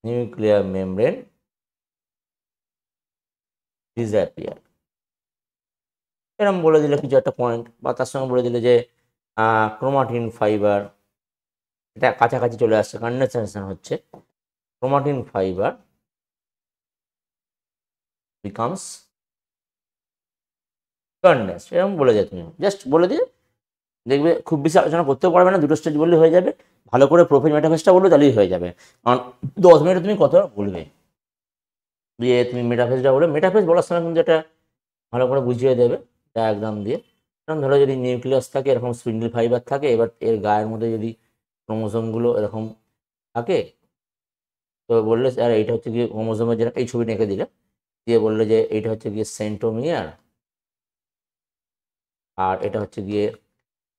nuclear membrane disappear, এরকম বলে দিলে কিছু একটা পয়েন্ট, বা তার সঙ্গে বলে দিলে যে ক্রোমাটিন ফাইবার, এটা কাছাকাছি চলে আসছে, কন্ডেনসেশন হচ্ছে, ক্রোমাটিন ফাইবার বিকামস কন্ডেন্সড, এরকম বলে যায়। তুমি জাস্ট বলে দিয়ে দেখবে, খুব বেশি আলোচনা করতেও পারবে না, 2টো স্টেজ বললে হয়ে যাবে। ভালো করে প্রোফেজ মেটাফেজটা বলবে তাহলেই হয়ে যাবে, কারণ 10 মিনিটে তুমি কত বলবে। দিয়ে তুমি মেটাফেজটা বলে, মেটাফেজ বলার সময় কিন্তু এটা ভালো করে বুঝিয়ে দেবে ডায়াগ্রাম দিয়ে। কারণ ধরো যদি নিউক্লিয়াস থাকে, এরকম স্পিন্ডল ফাইবার থাকে, এবার এর গায়ের মধ্যে যদি ক্রোমোজোমগুলো এরকম থাকে, তো বললে আর এইটা হচ্ছে গিয়ে ক্রোমোজোমের, যেটা এই ছবি এঁকে দিলে, দিয়ে বললে যে এইটা হচ্ছে গিয়ে সেন্ট্রোমিয়ার, আর এটা হচ্ছে গিয়ে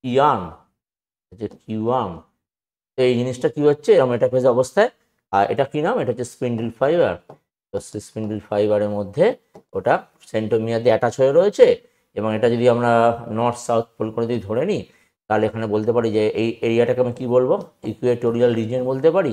কিউয়ার্ম, হচ্ছে কিউয়ার্ম। তো এই জিনিসটা কি হচ্ছে এরকম মেটাফেজ অবস্থায়, আর এটা কি নাম, এটা হচ্ছে স্পিন্ডল ফাইবার। তো স্পিন্ডল ফাইবারের মধ্যে ওটা সেন্ট্রোমিয়ার দিয়ে অ্যাটাচ হয়ে রয়েছে, এবং এটা যদি আমরা নর্থ সাউথ পোল করে যদি ধরে নিই, তাহলে এখানে বলতে পারি যে এই এরিয়াটাকে আমি কী বলবো, ইকুয়েটোরিয়াল রিজিয়ন বলতে পারি।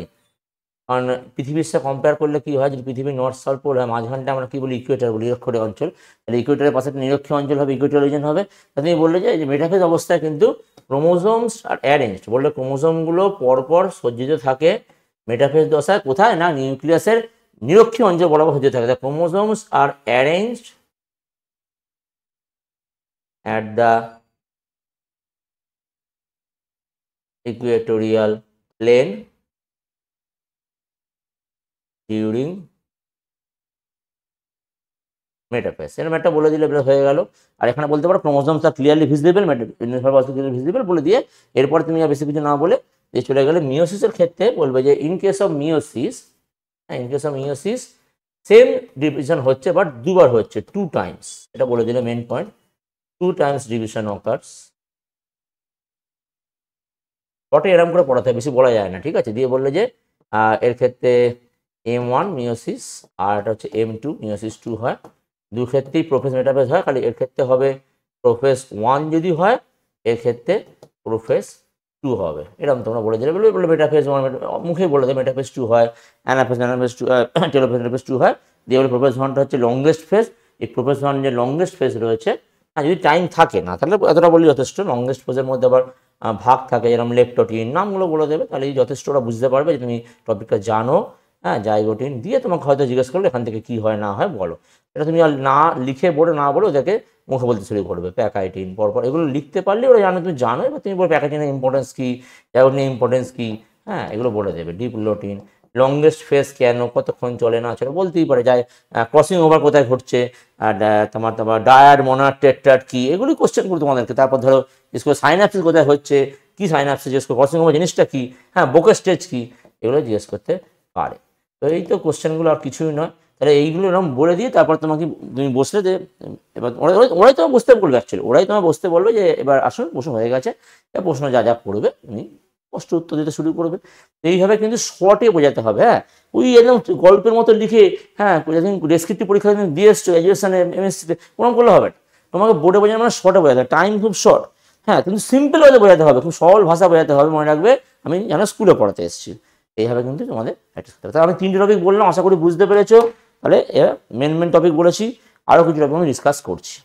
কারণ পৃথিবীর সাথে কম্পেয়ার করলে কি হয়, যদি পৃথিবীর নর্থ সাউথ পোল হয়, মাঝখানটা আমরা কি বলি, ইকুয়েটর বলি, নিরক্ষীয় অঞ্চল। তাহলে ইকুয়েটরের পাশে একটা নিরক্ষীয় অঞ্চল হবে, ইকুয়েটরিয়াল রিজন হবে। তা তুমি বললে যে মেটাফেজ অবস্থায় কিন্তু ক্রোমোজোমস আর অ্যারেঞ্জড, বললে ক্রোমোজোমগুলো পরপর সজ্জিত থাকে মেটাফেজ দশায়, কোথায় না নিউক্লিয়াসের নিরক্ষীয় অঞ্চল বরাবর সজ্জিত থাকে। Chromosomes are arranged at the equatorial plane during metaphase, এরকম একটা বলে দিলে হয়ে গেল। আর এখানে বলতে পারো ক্রোমোজোমস আর ক্লিয়ারলি ভিজিবল, ভিজিবল বলে দিয়ে এরপর তুমি আর বেশি কিছু না বলে দিয়ে চলে গেলে মিওসিসের ক্ষেত্রে বলবে যে in case of meiosis, in case of meiosis same division হচ্ছে, বাট দুবার হচ্ছে, 2 টাইমস, এটা বলে দিলে main point, 2 times division occurs. বটে এরকম করে পড়াতে হয়, বেশি বলা যায় না, ঠিক আছে। দিয়ে বললে যে এর ক্ষেত্রে M1 মিওসিস আর এটা হচ্ছে M2 মিওসিস 2 হয়, 2 ক্ষেত্রেই প্রোফেজ মেটাফেজ হয়, খালি এর ক্ষেত্রে হবে প্রোফেজ 1 যদি হয়, এর ক্ষেত্রে প্রোফেজ 2 হবে, এরকম তোমরা বলে দিলে। বলে মেটাফেজ 1 মুখে বলে দেবে, মেটাফেজ 2 হয়, অ্যানাফেজ 2, টেলোফেজ 2 হয়। দিয়ে বলে প্রোফেজ 1টা হচ্ছে লংগেস্ট ফেজ। এই প্রোফেজ 1 যে লংগেস্ট ফেজ রয়েছে, যদি টাইম থাকে না তাহলে এতটা বলি যথেষ্ট। লংগেস্ট ফেজের মধ্যে আবার ভাগ থাকে, যেরকম লেপ্টোটিন, নামগুলো বলে দেবে, তাহলে যথেষ্ট ওরা বুঝতে পারবে যে তুমি টপিকটা জানো। হ্যাঁ, জাইগোটিন দিয়ে তোমাকে হয়তো জিজ্ঞেস করলে এখান থেকে কী হয় না হয় বলো, এটা তুমি আর না লিখে বোর্ডে না বলে ওদেরকে মুখে বলতে শুরু করবে। প্যাকাইটিন পরপর এগুলো লিখতে পারলে ওরা জানো তুমি জানো, এবার তুমি বলো প্যাকাইটিনের ইম্পর্টেন্স কী, জাইগোটিনের ইম্পর্টেন্স কী, হ্যাঁ এগুলো বলে দেবে। ডিপ্লোটিন লংগেস্ট ফেজ কেন, কতক্ষণ চলে না চলে বলতেই পারে, যায় ক্রসিং ওভার কোথায় ঘটছে, তোমার ডায়াড মনার টেট্রাড কী, এগুলি কোশ্চেন করবো তোমাদেরকে। তারপর ধরো জিজ্ঞেস সাইনাপসিস কোথায় হচ্ছে, কী সাইনাপসিস জিজ্ঞেস করো, ক্রসিং ওভার জিনিসটা কী, হ্যাঁ বোকের স্টেজ কী, এগুলো জিজ্ঞেস করতে পারে। তো এই তো কোশ্চেনগুলো, আর কিছুই নয়। তাহলে এইগুলো এরকম বলে দিয়ে তারপর তোমাকে তুমি বসলে যে এবার ওরাই তোমার বসতে বলবে, অ্যাকচুয়ালি ওরাই তোমার বসতে বলবে যে এবার আসুন প্রশ্ন হয়ে গেছে, এবার প্রশ্ন যা যা করবে তুমি প্রশ্ন উত্তর দিতে শুরু করবে। এইভাবে কিন্তু শর্টে বোঝাতে হবে। হ্যাঁ, ওই একদম গল্পের মতো লিখে, হ্যাঁ যেদিন ডেসক্রিপটিভ পরীক্ষা দিয়ে এসছো গ্র্যাজুয়েশনে এমএসসিতে ওরকম করলে হবে না। তোমাকে বোর্ডে বোঝানো মানে শর্টে বোঝাতে হবে, টাইম খুব শর্ট। হ্যাঁ, কিন্তু সিম্পল ওয়েতে বোঝাতে হবে, খুব সরল ভাষা বোঝাতে হবে, মনে রাখবে আমি যেন স্কুলে পড়াতে এসেছি। এইভাবে কিন্তু তোমাদের প্র্যাকটিস করতে হবে। তাহলে আমি 3টে টপিক বললাম, আশা করি বুঝতে পেরেছো। তাহলে মেন টপিক বলেছি, আরও কিছু টপিক আমি ডিসকাস করছি।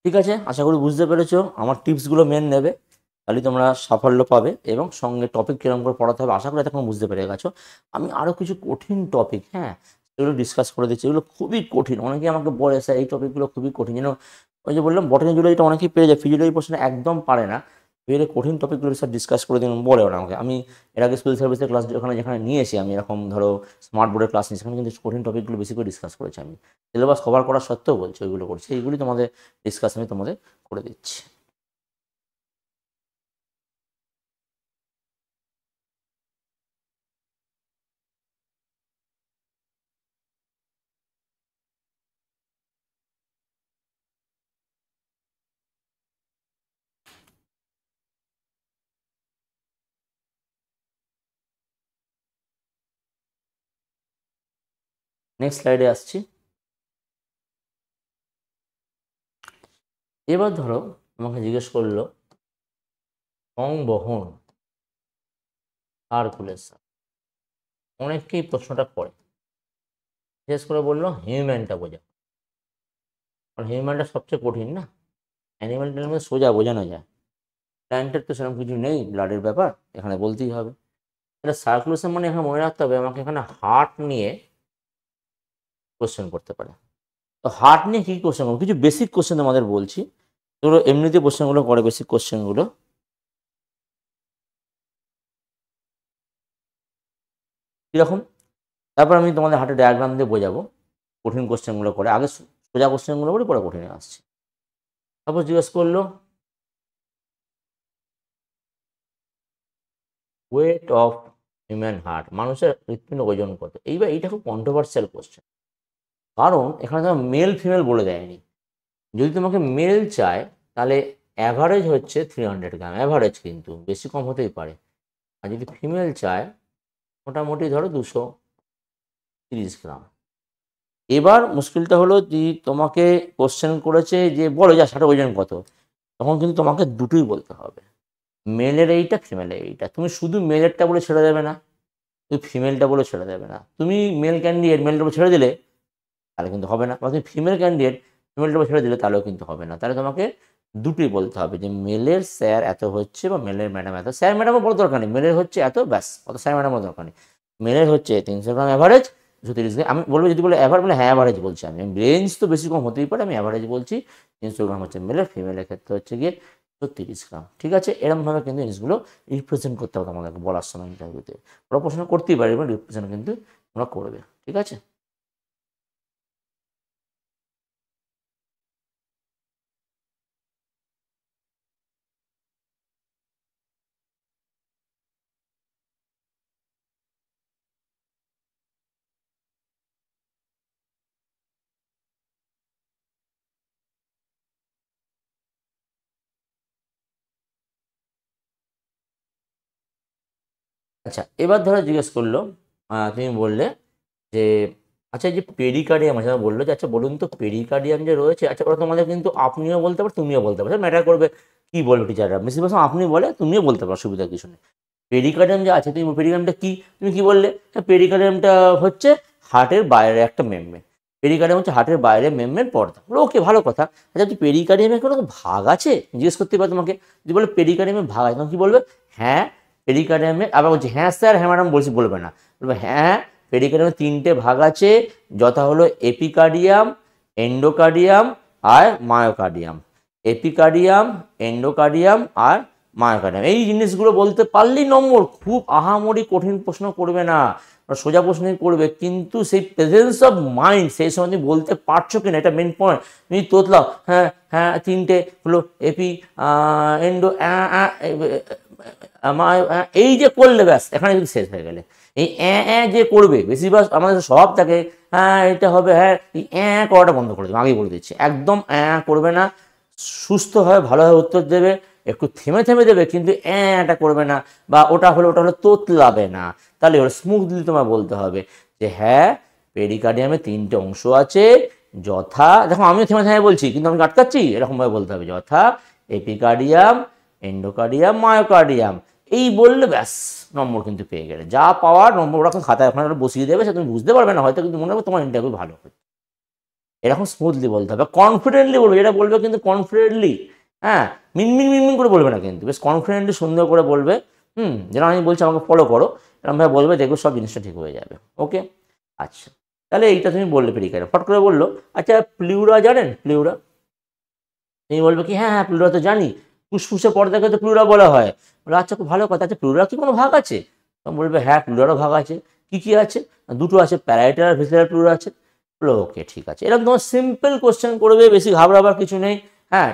ঠিক আছে, আশা করি বুঝতে পেরেছো। আমার টিপসগুলো মেন নেবে, তাহলে তোমরা সাফল্য পাবে। এবং সঙ্গে টপিক কীরকম করে পড়াতে হবে আশা করি এতক্ষণ বুঝতে পেরে গেছো। আমি আরও কিছু কঠিন টপিক, হ্যাঁ, এগুলো ডিসকাস করে দিচ্ছি। এগুলো খুবই কঠিন, অনেকেই আমাকে বলে স্যার এই টপিকগুলো খুবই কঠিন। যেন ওই যে বললাম বটানি জুলজিটা অনেকেই পেয়ে যায়, ফিজিওলজি পোর্শনে একদম পারে না। এবারে কঠিন টপিকগুলো স্যার ডিসকাস করে দিন বলে ওরা আমাকে। আমি এর আগে স্কুল সার্ভিসের ক্লাস যেখানে নিয়েছি, আমি এরকম ধরো স্মার্ট বোর্ডের ক্লাস নিয়েছি, সেখানে কিন্তু কঠিন টপিকগুলো বেশি করে ডিসকাস করেছি আমি। সিলেবাস কভার করা সত্ত্বেও বলছি ওইগুলো করছি, এইগুলি তোমাদের ডিসকাস আমি তোমাদের করে দিচ্ছি। নেক্সট স্লাইডে আসছি। এবার ধরো আমাকে জিজ্ঞেস করলো সংবহন, সার্কুলেশন, অনেকেই প্রশ্নটা করে, বিশেষ করে বললো হিউম্যানটা বোঝা। কারণ হিউম্যানটা সবচেয়ে কঠিন না, অ্যানিম্যালটার মধ্যে সোজা বোঝানো যায়, প্ল্যান্টের তো সেরকম কিছু নেই, ব্লাডের ব্যাপার এখানে বলতেই হবে। এটা সার্কুলেশন মানে এখানে মনে রাখতে হবে আমাকে এখানে হার্ট নিয়ে কোশ্চেন করতে পারে। তো হার্ট নিয়ে কী কোশ্চেন করবো, কিছু বেসিক কোশ্চেন তোমাদের বলছি, ধরো এমনিতে কোশ্চেনগুলো করে, বেসিক কোশ্চেনগুলো কীরকম, তারপর আমি তোমাদের হার্টের ডায়াগ্রাম দিয়ে বোঝাবো। কঠিন কোশ্চেনগুলো করে, আগে সোজা কোশ্চেনগুলো করে পরে কঠিনে আসছে। তারপর জিজ্ঞেস করলো ওয়েট অফ হিউম্যান হার্ট, মানুষের হৃৎপিণ্ড ওজন কত। এইবার এইটা খুব কন্ট্রোভার্সিয়াল কোশ্চেন, কারণ এখানে তোমার মেল ফিমেল বলে দেয়নি। যদি তোমাকে মেল চায় তাহলে অ্যাভারেজ হচ্ছে 300 গ্রাম, অ্যাভারেজ, কিন্তু বেশি কম হতেই পারে। আর যদি ফিমেল চায় মোটামুটি ধরো 230 গ্রাম। এবার মুশকিলটা হলো যে তোমাকে কোশ্চেন করেছে যে বলো যা ষাটের ওজন কত, তখন কিন্তু তোমাকে দুটোই বলতে হবে, মেলের এইটা ফিমেলের এইটা। তুমি শুধু মেলেরটা বলে ছেড়ে দেবে না, তুমি ফিমেলটা বলে ছেড়ে দেবে না। তুমি মেল ক্যান্ডিডেট মেলটা বলে ছেড়ে দিলে তাহলে কিন্তু হবে না, বা তুমি ফিমেল ক্যান্ডিডেট ফিমেলটা বলে ছেড়ে দিলে তাহলেও কিন্তু হবে না। তাহলে তোমাকে দুটোই বলতে হবে যে মেলের স্যার এত হচ্ছে বা মেলের ম্যাডাম এত। স্যার ম্যাডামও বড় দরকার নেই, মেলের হচ্ছে এত, ব্যাস, অত স্যার ম্যাডামও দরকার নেই। মেলের হচ্ছে 300 গ্রাম অ্যাভারেজ, 230 গ্রাম। আমি বলবো যদি বলে অ্যাভারেজ, বলে হ্যাঁ অ্যাভারেজ বলছি আমি, রেঞ্জ তো বেশি কম হতেই পারে, আমি অ্যাভারেজ বলছি। 300 গ্রাম হচ্ছে মেলের, ফিমেলের ক্ষেত্রে হচ্ছে গিয়ে 30 গ্রাম। ঠিক আছে, এরকমভাবে কিন্তু জিনিসগুলো রিপ্রেজেন্ট করতে হবে আমাদেরকে বলার সময় ইন্টারভিউতে। ওরা প্রশ্ন করতেই পারে, এবং রিপ্রেজেন্ট কিন্তু ওরা করবে। ঠিক আছে। আচ্ছা, এবার ধরো জিজ্ঞেস করলো, তুমি বললে যে আচ্ছা, এই যে পেরিকার্ডিয়াম আছে, বললো যে আচ্ছা বলুন তো পেরিকার্ডিয়াম যে রয়েছে, আচ্ছা ওরা তোমাদের কিন্তু আপনিও বলতে পারো তুমিও বলতে পারো, ম্যাটার করবে কি বলবে টিচাররা, বেশিরভাগ সময় আপনি বলে, তুমিও বলতে পারো, অসুবিধা কিছু নেই। পেরিকার্ডিয়াম যে আছে, তুমি পেরিকার্ডিয়ামটা কি, তুমি কি বললে, পেরিকার্ডিয়ামটা হচ্ছে হার্টের বাইরে একটা মেমব্রেন। পেরিকার্ডিয়াম হচ্ছে হার্টের বাইরে মেমব্রেন পর্দা। ওকে, ভালো কথা। আচ্ছা, তুই পেরিকার্ডিয়ামের কোনো ভাগ আছে জিজ্ঞেস করতে পারে তোমাকে, যদি বলে পেরিকার্ডিয়ামের ভাগ আছে, তখন কি বলবে, হ্যাঁ পেরিকার্ডিয়ামে, আবার বলছি হ্যাঁ স্যার, হ্যাঁ ম্যাডাম বলছি, বলবে না, বলবে হ্যাঁ পেরিকার্ডিয়ামে 3টে ভাগ আছে, যথা হলো এপিকার্ডিয়াম, এন্ডোকার্ডিয়াম আর মায়োকার্ডিয়াম। এপিকার্ডিয়াম, এন্ডোকার্ডিয়াম আর মায়োকার্ডিয়াম, এই জিনিসগুলো বলতে পারলেই নম্বর। খুব আহামরি কঠিন প্রশ্ন করবে না, সোজা প্রশ্নই করবে, কিন্তু সেই প্রেজেন্স অফ মাইন্ড সেই সময় তুমি বলতে পারছো কিনা, এটা মেন পয়েন্ট। তুমি তোতলাও, হ্যাঁ হ্যাঁ 3টে হলো এপি, এন্ডো, এই যে করলে ব্যাস এখানে কিন্তু শেষ হয়ে গেলে। এই যে করবে বেশিরভাগ আমাদের সব থাকে, হ্যাঁ এটা হবে, হ্যাঁ এই করাটা বন্ধ করে দেবে, আগেই বলে দিচ্ছি, একদম করবে না। সুস্থভাবে ভালোভাবে উত্তর দেবে, একটু থেমে থেমে দেবে, কিন্তু এটা করবে না, বা ওটা হলো তোতলাবে না। তাহলে ওটা স্মুথলি তোমার বলতে হবে যে হ্যাঁ পেরিকার্ডিয়ামে 3টে অংশ আছে, যথা, দেখো আমিও থেমে থেমে বলছি কিন্তু আমি আটকাচ্ছি, এরকমভাবে বলতে হবে, যথা এপিকার্ডিয়াম, এন্ডোকার্ডিয়াম, মায়োকার্ডিয়াম। এই বললে ব্যাস নম্বর কিন্তু পেয়ে গেলে, যা পাওয়ার নম্বর ওরকম খাতায় ওখানে বসিয়ে দেবে, সে তুমি বুঝতে পারবে না হয়তো, কিন্তু মনে হবে তোমার ইন্টারভিউ ভালো হচ্ছে। এরকম স্মুথলি বলতে হবে, কনফিডেন্টলি বলবে, যেটা বলবে কিন্তু কনফিডেন্টলি, হ্যাঁ মিনমিন মিনমিন করে বলবে না, কিন্তু বেশ কনফিডেন্টলি সুন্দর করে বলবে। যেটা আমি বলছি আমাকে ফলো করো, এরকমভাবে বলবে, দেখবে সব জিনিসটা ঠিক হয়ে যাবে। ওকে, আচ্ছা তাহলে এইটা তুমি বললে পেরিকার্ডিয়াম, ফট করে বললো। আচ্ছা প্লিউরা জানেন, প্লিউরা? তুমি বলবে কি হ্যাঁ হ্যাঁ প্লুরা তো জানি, ফুসফুসে পর্দাকে তো প্লুরা বলা হয়। বলে আচ্ছা খুব ভালো কথা, আচ্ছা প্লুরা কি কোনো ভাগ আছে? তখন বলবে হ্যাঁ প্লুরারও ভাগ আছে। কি কি আছে? দুটো আছে, প্যারাইটাল আর ভিসেরাল প্লুরা আছে। বলো ওকে ঠিক আছে, এরকম তোমার সিম্পল কোশ্চেন করবে, বেশি ঘাবড়াবার কিছু নেই। হ্যাঁ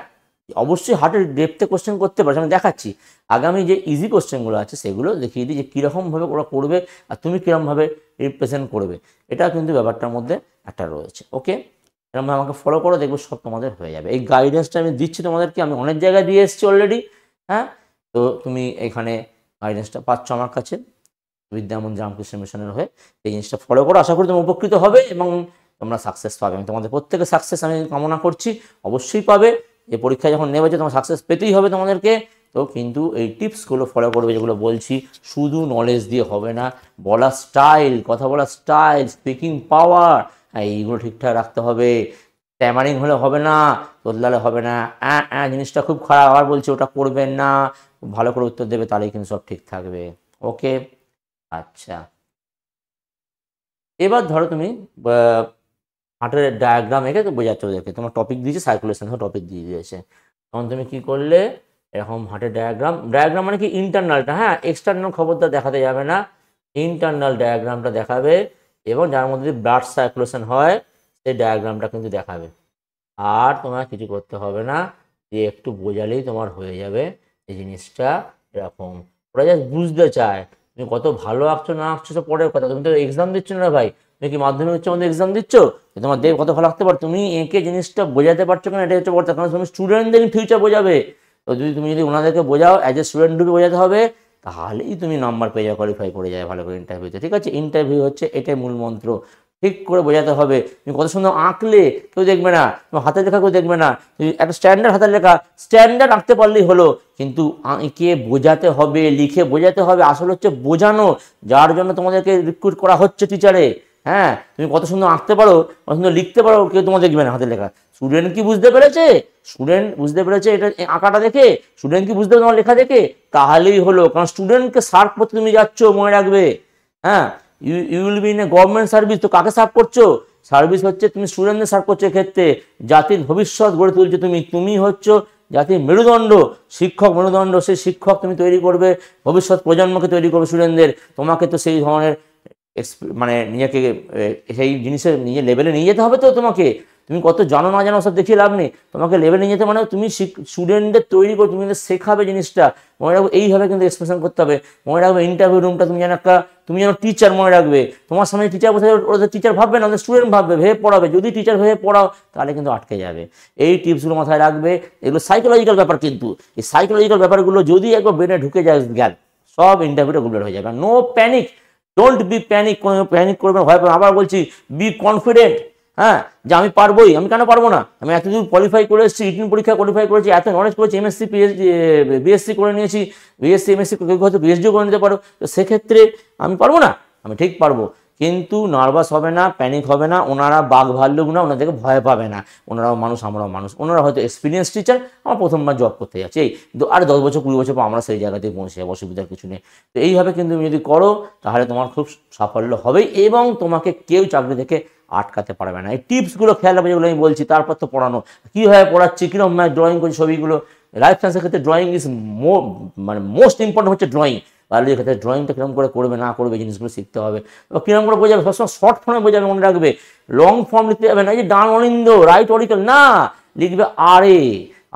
অবশ্যই হার্টের ডেপথে কোশ্চেন করতে পারছে, আমি দেখাচ্ছি। আগামী যে ইজি কোশ্চেনগুলো আছে সেগুলো দেখিয়ে দিই যে কীরকমভাবে ওরা করবে, আর তুমি কীরকমভাবে রিপ্রেজেন্ট করবে, এটা কিন্তু ব্যাপারটার মধ্যে একটা রয়েছে। ওকে, এরকম আমাকে ফলো করো, দেখবো সব তোমাদের হয়ে যাবে। এই গাইডেন্সটা আমি দিচ্ছি তোমাদেরকে, আমি অনেক জায়গায় দিয়ে এসেছি অলরেডি। হ্যাঁ, তো তুমি এখানে গাইডেন্সটা পাচ্ছ আমার কাছে বিদ্যামন্দির রামকৃষ্ণ মিশনের হয়ে। এই জিনিসটা ফলো করো, আশা করি তুমি উপকৃত হবে এবং তোমরা সাকসেস পাবে। আমি তোমাদের প্রত্যেকে সাকসেস আমি কামনা করছি, অবশ্যই পাবে। এই পরীক্ষায় যখন নেবে তোমার সাকসেস পেতেই হবে তোমাদেরকে। তো কিন্তু এই টিপসগুলো ফলো করবে যেগুলো বলছি, শুধু নলেজ দিয়ে হবে না, বলার স্টাইল, কথা বলার স্টাইল, স্পিকিং পাওয়ার, এইগুলো ঠিকঠাক রাখতে হবে। ট্যামারিং হলে হবে না, তোদলালে হবে না, জিনিসটা খুব খারাপ, আবার বলছি ওটা করবেন না, ভালো করে উত্তর দেবে, তাহলেই কিন্তু সব ঠিক থাকবে। ওকে, আচ্ছা এবার ধরো তুমি হার্টের ডায়াগ্রাম এঁকে বোঝাচ্ছ ওদেরকে, তোমার টপিক দিয়েছে সার্কুলেশন, টপিক দিয়ে দিয়েছে, তখন তুমি কি করলে, এরকম হার্টের ডায়াগ্রাম, ডায়াগ্রাম মানে কি ইন্টারনালটা, হ্যাঁ এক্সটার্নাল খবরটা দেখাতে যাবে না, ইন্টারনাল ডায়াগ্রামটা দেখাবে, এবং যার মধ্যে ব্লাড সার্কুলেশন হয় সেই ডায়াগ্রামটা কিন্তু দেখাবে। আর তোমার কিছু করতে হবে না, যে একটু বোঝালেই তোমার হয়ে যাবে এই জিনিসটা। এরকম ওরা জাস্ট বুঝতে চায় তুমি কত ভালো আঁকছো না আঁকছো সব পরের কথা, তুমি তো এক্সাম দিচ্ছ না ভাই, তুমি কি মাধ্যমিক উচ্চ মাধ্যমিক এক্সাম দিচ্ছ, তোমার দেব কত ভালো আঁকতে পারো, তুমি এঁকে জিনিসটা বোঝাতে পারছো না, এটা হচ্ছে বড়, কারণ তুমি স্টুডেন্টদের ফিউচার বোঝাবে। তো তুমি যদি ওনাদেরকে বোঝাও, অ্যাজ এ স্টুডেন্ট রূপে বোঝাতে হবে, তাহলেই তুমি নাম্বার পেয়ে যাও, কোয়ালিফাই করে যায় ভালো করে ইন্টারভিউতে। ঠিক আছে, ইন্টারভিউ হচ্ছে এটাই মূল মন্ত্র, ঠিক করে বোঝাতে হবে। তুমি কত সুন্দর আঁকলে কেউ দেখবে না, তোমার হাতের লেখা কেউ দেখবে না, তুমি একটা স্ট্যান্ডার্ড হাতের লেখা স্ট্যান্ডার্ড আঁকতে পারলেই হলো, কিন্তু এঁকে বোঝাতে হবে, লিখে বোঝাতে হবে। আসলে হচ্ছে বোঝানো, যার জন্য তোমাদেরকে রিক্রুট করা হচ্ছে টিচারে। হ্যাঁ তুমি কত সুন্দর আঁকতে পারো, কত সুন্দর লিখতে পারো, কেউ তোমার দেখবে না হাতের লেখা। স্টুডেন্ট কি বুঝতে পেরেছে, স্টুডেন্ট বুঝতে পেরেছে এটা আঁকাটা দেখে, স্টুডেন্ট কি বুঝতে পেরেছে তোমার লেখা দেখে, তাহলেই হলো। কারণ স্টুডেন্টকে সার্ভ করতে তুমি যাচ্ছ, মনে রাখবে। হ্যাঁ you will be in a government service. তো কাকে সার্ভ করছো? সার্ভিস হচ্ছে তুমি স্টুডেন্টদের সার্ভ করছো। এক্ষেত্রে জাতির ভবিষ্যৎ গড়ে তুলছো তুমি হচ্ছে জাতির মেরুদণ্ড, শিক্ষক মেরুদণ্ড। সেই শিক্ষক তুমি তৈরি করবে, ভবিষ্যৎ প্রজন্মকে তৈরি করবে স্টুডেন্টদের। তোমাকে তো সেই ধরনের মানে নিজেকে সেই জিনিসের নিজের লেভেলে নিয়ে যেতে হবে। তো তোমাকে, তুমি কত জানো না জানো সব দেখিয়ে লাভ নেই, তোমাকে লেভেলে নিয়ে যেতে মানে তুমি স্টুডেন্টদের তৈরি করে তুমি শেখাবে জিনিসটা। মনে রাখবে এইভাবে কিন্তু এক্সপ্রেশন করতে হবে। মনে রাখবে ইন্টারভিউ রুমটা তুমি যেন টিচার মনে রাখবে। তোমার সামনে টিচার বসে, ওদের টিচার ভাববে না, ওদের স্টুডেন্ট ভাববে, ভেবে পড়াবে। যদি টিচার ভেবে পড়াও তাহলে কিন্তু আটকে যাবে। এই টিপসগুলো মাথায় রাখবে। এগুলো সাইকোলজিক্যাল ব্যাপার, কিন্তু এই সাইকোলজিক্যাল ব্যাপারগুলো যদি একবার ব্রেনে ঢুকে যায় গেল, সব ইন্টারভিউটা গুবলেট হয়ে যাবে। No panic, don't be panic, কোনো প্যানিক করবে না, ভয় পাবে। আবার বলছি, বি কনফিডেন্ট। হ্যাঁ, যে আমি পারবোই, আমি কেন পারবো না, আমি এতদূর কোয়ালিফাই করে এসেছি, রিটেন পরীক্ষা কোয়ালিফাই করেছি, এত নলেজ করেছি, এমএসসি পিএইচডি বিএসসি করে নিয়েছি, বিএসসি এমএসসি হয়তো পিএইচডিও করে নিতে পারো। তো সেক্ষেত্রে আমি পারবো না, আমি ঠিক পারবো। কিন্তু নার্ভাস হবে না, প্যানিক হবে না। ওনারা বাঘ ভাল্লুক না, ওনাদেরকে ভয় পাবে না। ওনারাও মানুষ, আমরাও মানুষ। ওনারা হয়তো এক্সপিরিয়েন্স টিচার, আমার প্রথমবার জব করতে যাচ্ছে, এই আর 10 বছর 20 বছর পর আমরা সেই জায়গাতে পৌঁছে যাবো, অসুবিধার কিছু নেই। তো এইভাবে কিন্তু তুমি যদি করো তাহলে তোমার খুব সাফল্য হবেই, এবং তোমাকে কেউ চাকরি থেকে আটকাতে পারবে না। এই টিপসগুলো খেয়াল রাখবে যেগুলো আমি বলছি। তারপর তো পড়ানো, কীভাবে পড়াচ্ছি, কীরকম ড্রয়িং করছি, ছবিগুলো। লাইফ সায়েন্সের ক্ষেত্রে ড্রয়িং ইজ মানে মোস্ট ইম্পর্টেন্ট হচ্ছে ড্রয়িং। বায়োলজির ক্ষেত্রে ড্রয়িংটা কীরকম করে করবে না করবে জিনিসগুলো শিখতে হবে। এবার কীরকম করে বোঝাবে, সবসময় শর্ট ফর্মে বোঝাবে, মনে রাখবে। লং ফর্ম লিখতে যাবে না, এই যে ডান অরিন্দ রাইট অরিকেল, না, লিখবে আরে।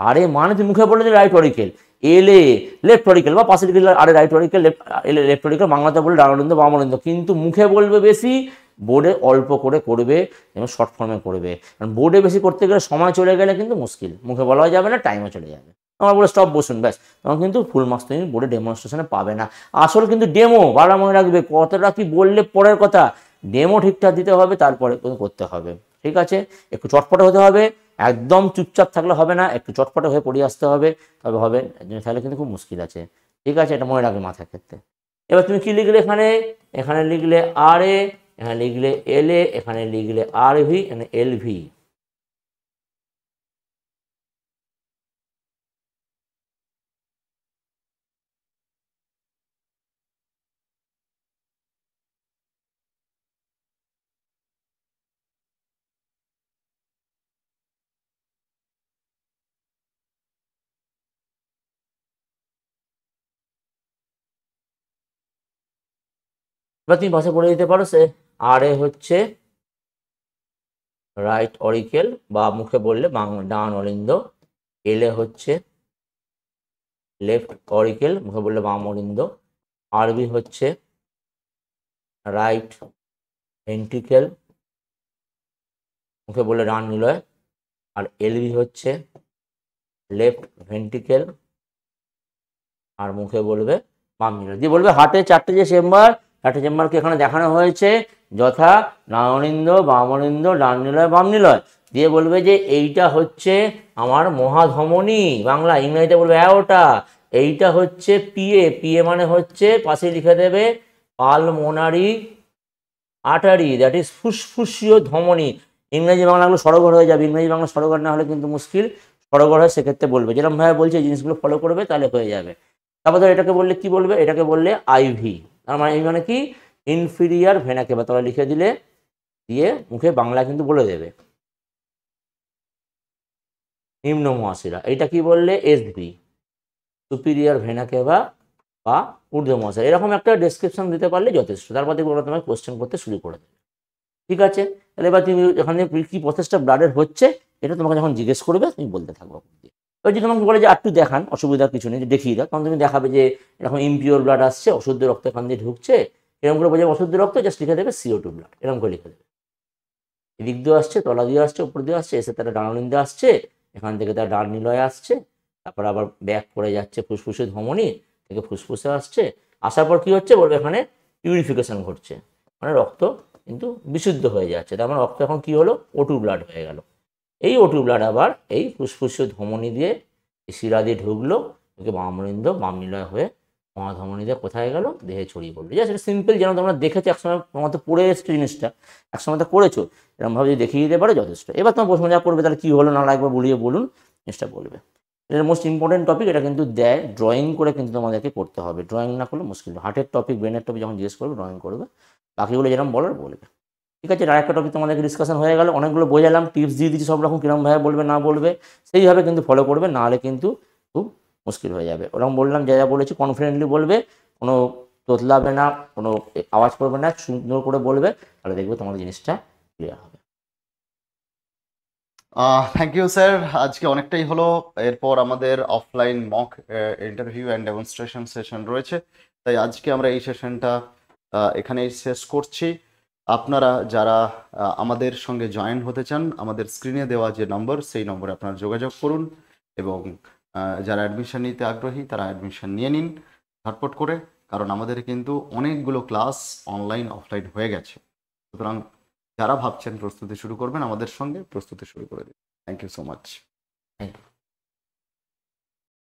আরে মানে তুমি মুখে বলে যে রাইট অরিকেল, এলে লেফট অরিকেল, বা পাশে লিখে আরে রাইট অরিকেল, লেফট অরিকেল, বাংলাতে বলে ডান অরিন্দ বাম অরিন্দ। কিন্তু মুখে বলবে বেশি, বোর্ডে অল্প করে করবে এবং শর্ট ফর্মে করবে। কারণ বোর্ডে বেশি করতে গেলে সময় চলে গেলে কিন্তু মুশকিল, মুখে বলা যাবে না, টাইমও চলে যাবে। আমার বলে স্টপ, বসুন, ব্যাস। তখন কিন্তু ফুল মার্কস তুমি বোর্ডে ডেমনস্ট্রেশনে পাবে না। আসল কিন্তু ডেমো, বারবার মনে রাখবে, কতটা কি বললে পরের কথা, ডেমো ঠিকঠাক দিতে হবে, তারপরে করতে হবে। ঠিক আছে, একটু চটপটে হতে হবে, একদম চুপচাপ থাকলে হবে না, একটু চটপটে হয়ে পড়িয়ে আসতে হবে, তবে হবে। তাহলে কিন্তু খুব মুশকিল আছে। ঠিক আছে, এটা মনে রাখবে মাথার ক্ষেত্রে। এবার তুমি কি লিখলে এখানে, এখানে লিখলে আর এ, এখানে লিখলে এল এ, এখানে লিখলে আর ভি, এখানে এল ভি। এবার তুমি ভাষা পড়ে দিতে পারো, সে আর এ হচ্ছে রাইট অরিকেল, বা মুখে বললে ডান অরিন্দ। এল এ হচ্ছে লেফট অরিকেল, মুখে বললে বাম অরিন্দ। আর বি হচ্ছে রাইট ভেন্ট্রিকেল, মুখে বললে ডান নিলয়। আর এল বি হচ্ছে লেফট ভেন্ট্রিকেল, আর মুখে বলবে বাম নিলয়। দিয়ে বলবে হার্টের 4টে যে চেম্বার, 4টে চেম্বারকে এখানে দেখানো হয়েছে, যথা ডান অরিন্দ, বাম অরিন্দ, ডান নিলয়, বাম নিলয়। দিয়ে বলবে যে এইটা হচ্ছে আমার মহাধমনী, বাংলা। ইংরেজিতে বলবে ওটা। এইটা হচ্ছে পিএ, পিএ মানে হচ্ছে পাশে লিখে দেবে পালমোনারি আর্টারি, দ্যাট ইজ ফুসফুসীয় ধমনী। ইংরেজি বাংলাগুলো সরগর হয়ে যাবে, ইংরেজি বাংলা সরগর না হলে কিন্তু মুশকিল। সরগর হয় সেক্ষেত্রে বলবে, যেরকমভাবে বলছে এই জিনিসগুলো ফলো করবে, তাহলে হয়ে যাবে। তারপর ধর এটাকে বললে কি বলবে, এটাকে বললে আইভি। তার মানে এই মানে কি, ইনফিরিয়ার ভেনা কেভা, তোমরা লিখে দিলে, দিয়ে মুখে বাংলা কিন্তু বলে দেবে নিম্ন মহাশিরা। এইটা কি বললে, এসভি, সুপিরিয়ার ভেনা কেভা বা ঊর্ধ্ব মহাশিরা। এরকম একটা ডেসক্রিপশন দিতে পারলে যথেষ্ট। তারপর দেখবো ওরা তোমাকে কোশ্চেন করতে শুরু করে দেবে। ঠিক আছে, তাহলে এবার তুমি এখানে কি প্রসেসটা ব্লাডের হচ্ছে, এটা তোমাকে যখন জিজ্ঞেস করবে তুমি বলতে থাকবো। এবার যদি তোমাকে বলে যে একটু দেখান, অসুবিধার কিছু নেই, যে দেখিয়ে দাও, তখন তুমি দেখাবে যে এরকম ইমপিওর ব্লাড আসছে, অশুদ্ধ রক্ত এখান দিয়ে ঢুকছে। এরকম করে বোঝাবে অশুদ্ধ রক্ত, জাস্ট লিখে দেবে CO2 ব্লাড, এরকম করে লিখে দেবে। এদিক দিয়ে আসছে, তলা দিয়ে আসছে, উপর দিয়ে আসছে, এসে তারা ডান অরিন্দে আসছে, এখান থেকে তার ডান নিলয়ে আসছে, তারপর আবার ব্যাক করে যাচ্ছে ফুসফুসে ধমনী থেকে, ফুসফুসে আসছে। আসার পর কি হচ্ছে বলবে, এখানে পিউরিফিকেশন ঘটছে, মানে রক্ত কিন্তু বিশুদ্ধ হয়ে যাচ্ছে। তার মানে রক্ত এখন কি হলো, O2 ব্লাড হয়ে গেল। এই O2 ব্লাড আবার এই ফুসফুসীয় ধমনী দিয়ে, শিরা দিয়ে ঢুকলো, ওকে বাম অরিন্দ বাম নিলয় হয়ে মহাধমনী দিয়ে কোথায় গেল, দেহে ছড়িয়ে পড়লো। জাস্ট এটা সিম্পল, যেন তোমরা দেখেছো একসময়, তোমার তো পড়ে এসছো জিনিসটা, একসময় তো করেছো, এরকমভাবে যদি দেখিয়ে দিতে পারো যথেষ্ট। এবার তোমার প্রশ্ন যা করবে, তাহলে কী হলো না লাগবে বলিয়ে বলুন, জিনিসটা বলবে। এটা মোস্ট ইম্পর্টেন্ট টপিক, এটা কিন্তু দেয়, ড্রয়িং করে কিন্তু তোমাদেরকে করতে হবে। ড্রয়িং না করলে মুশকিল। হার্টের টপিক, ব্রেনের টপিক যখন জিজ্ঞেস করবে, ড্রয়িং করবে, বাকিগুলো যেরকম বলার বলবে। ঠিক আছে, আর একটা টপিক তোমাদেরকে ডিসকাশন হয়ে গেল, অনেকগুলো বোঝালাম, টিপস দিয়ে দিচ্ছি সব রকম, কীরকমভাবে বলবে না বলবে সেইভাবে কিন্তু ফলো করবে, নাহলে কিন্তু খুব মুশকিল হয়ে যাবে। ওরকম বললাম, যা যা বলেছি কনফিডেন্টলি বলবে, কোনো তোতলাবে না, কোনো আওয়াজ করবে না, সুন্দর করে বলবে, তাহলে দেখবে তোমাদের জিনিসটা ক্লিয়ার হবে। থ্যাংক ইউ স্যার, আজকে অনেকটাই হলো। এরপর আমাদের offline mock interview and demonstration session রয়েছে, তাই আজকে আমরা এই সেশনটা এখানেই শেষ করছি। আপনারা যারা আমাদের সঙ্গে জয়েন হতে চান, আমাদের স্ক্রিনে দেওয়া যে নম্বর, সেই নম্বরে আপনারা যোগাযোগ করুন, এবং যারা অ্যাডমিশন নিতে আগ্রহী তারা অ্যাডমিশন নিয়ে নিন ঝটপট করে, কারণ আমাদের কিন্তু অনেকগুলো ক্লাস অনলাইন অফলাইন হয়ে গেছে। সুতরাং যারা ভাবছেন প্রস্তুতি শুরু করবেন, আমাদের সঙ্গে প্রস্তুতি শুরু করে দিন। Thank you so much. Thank you.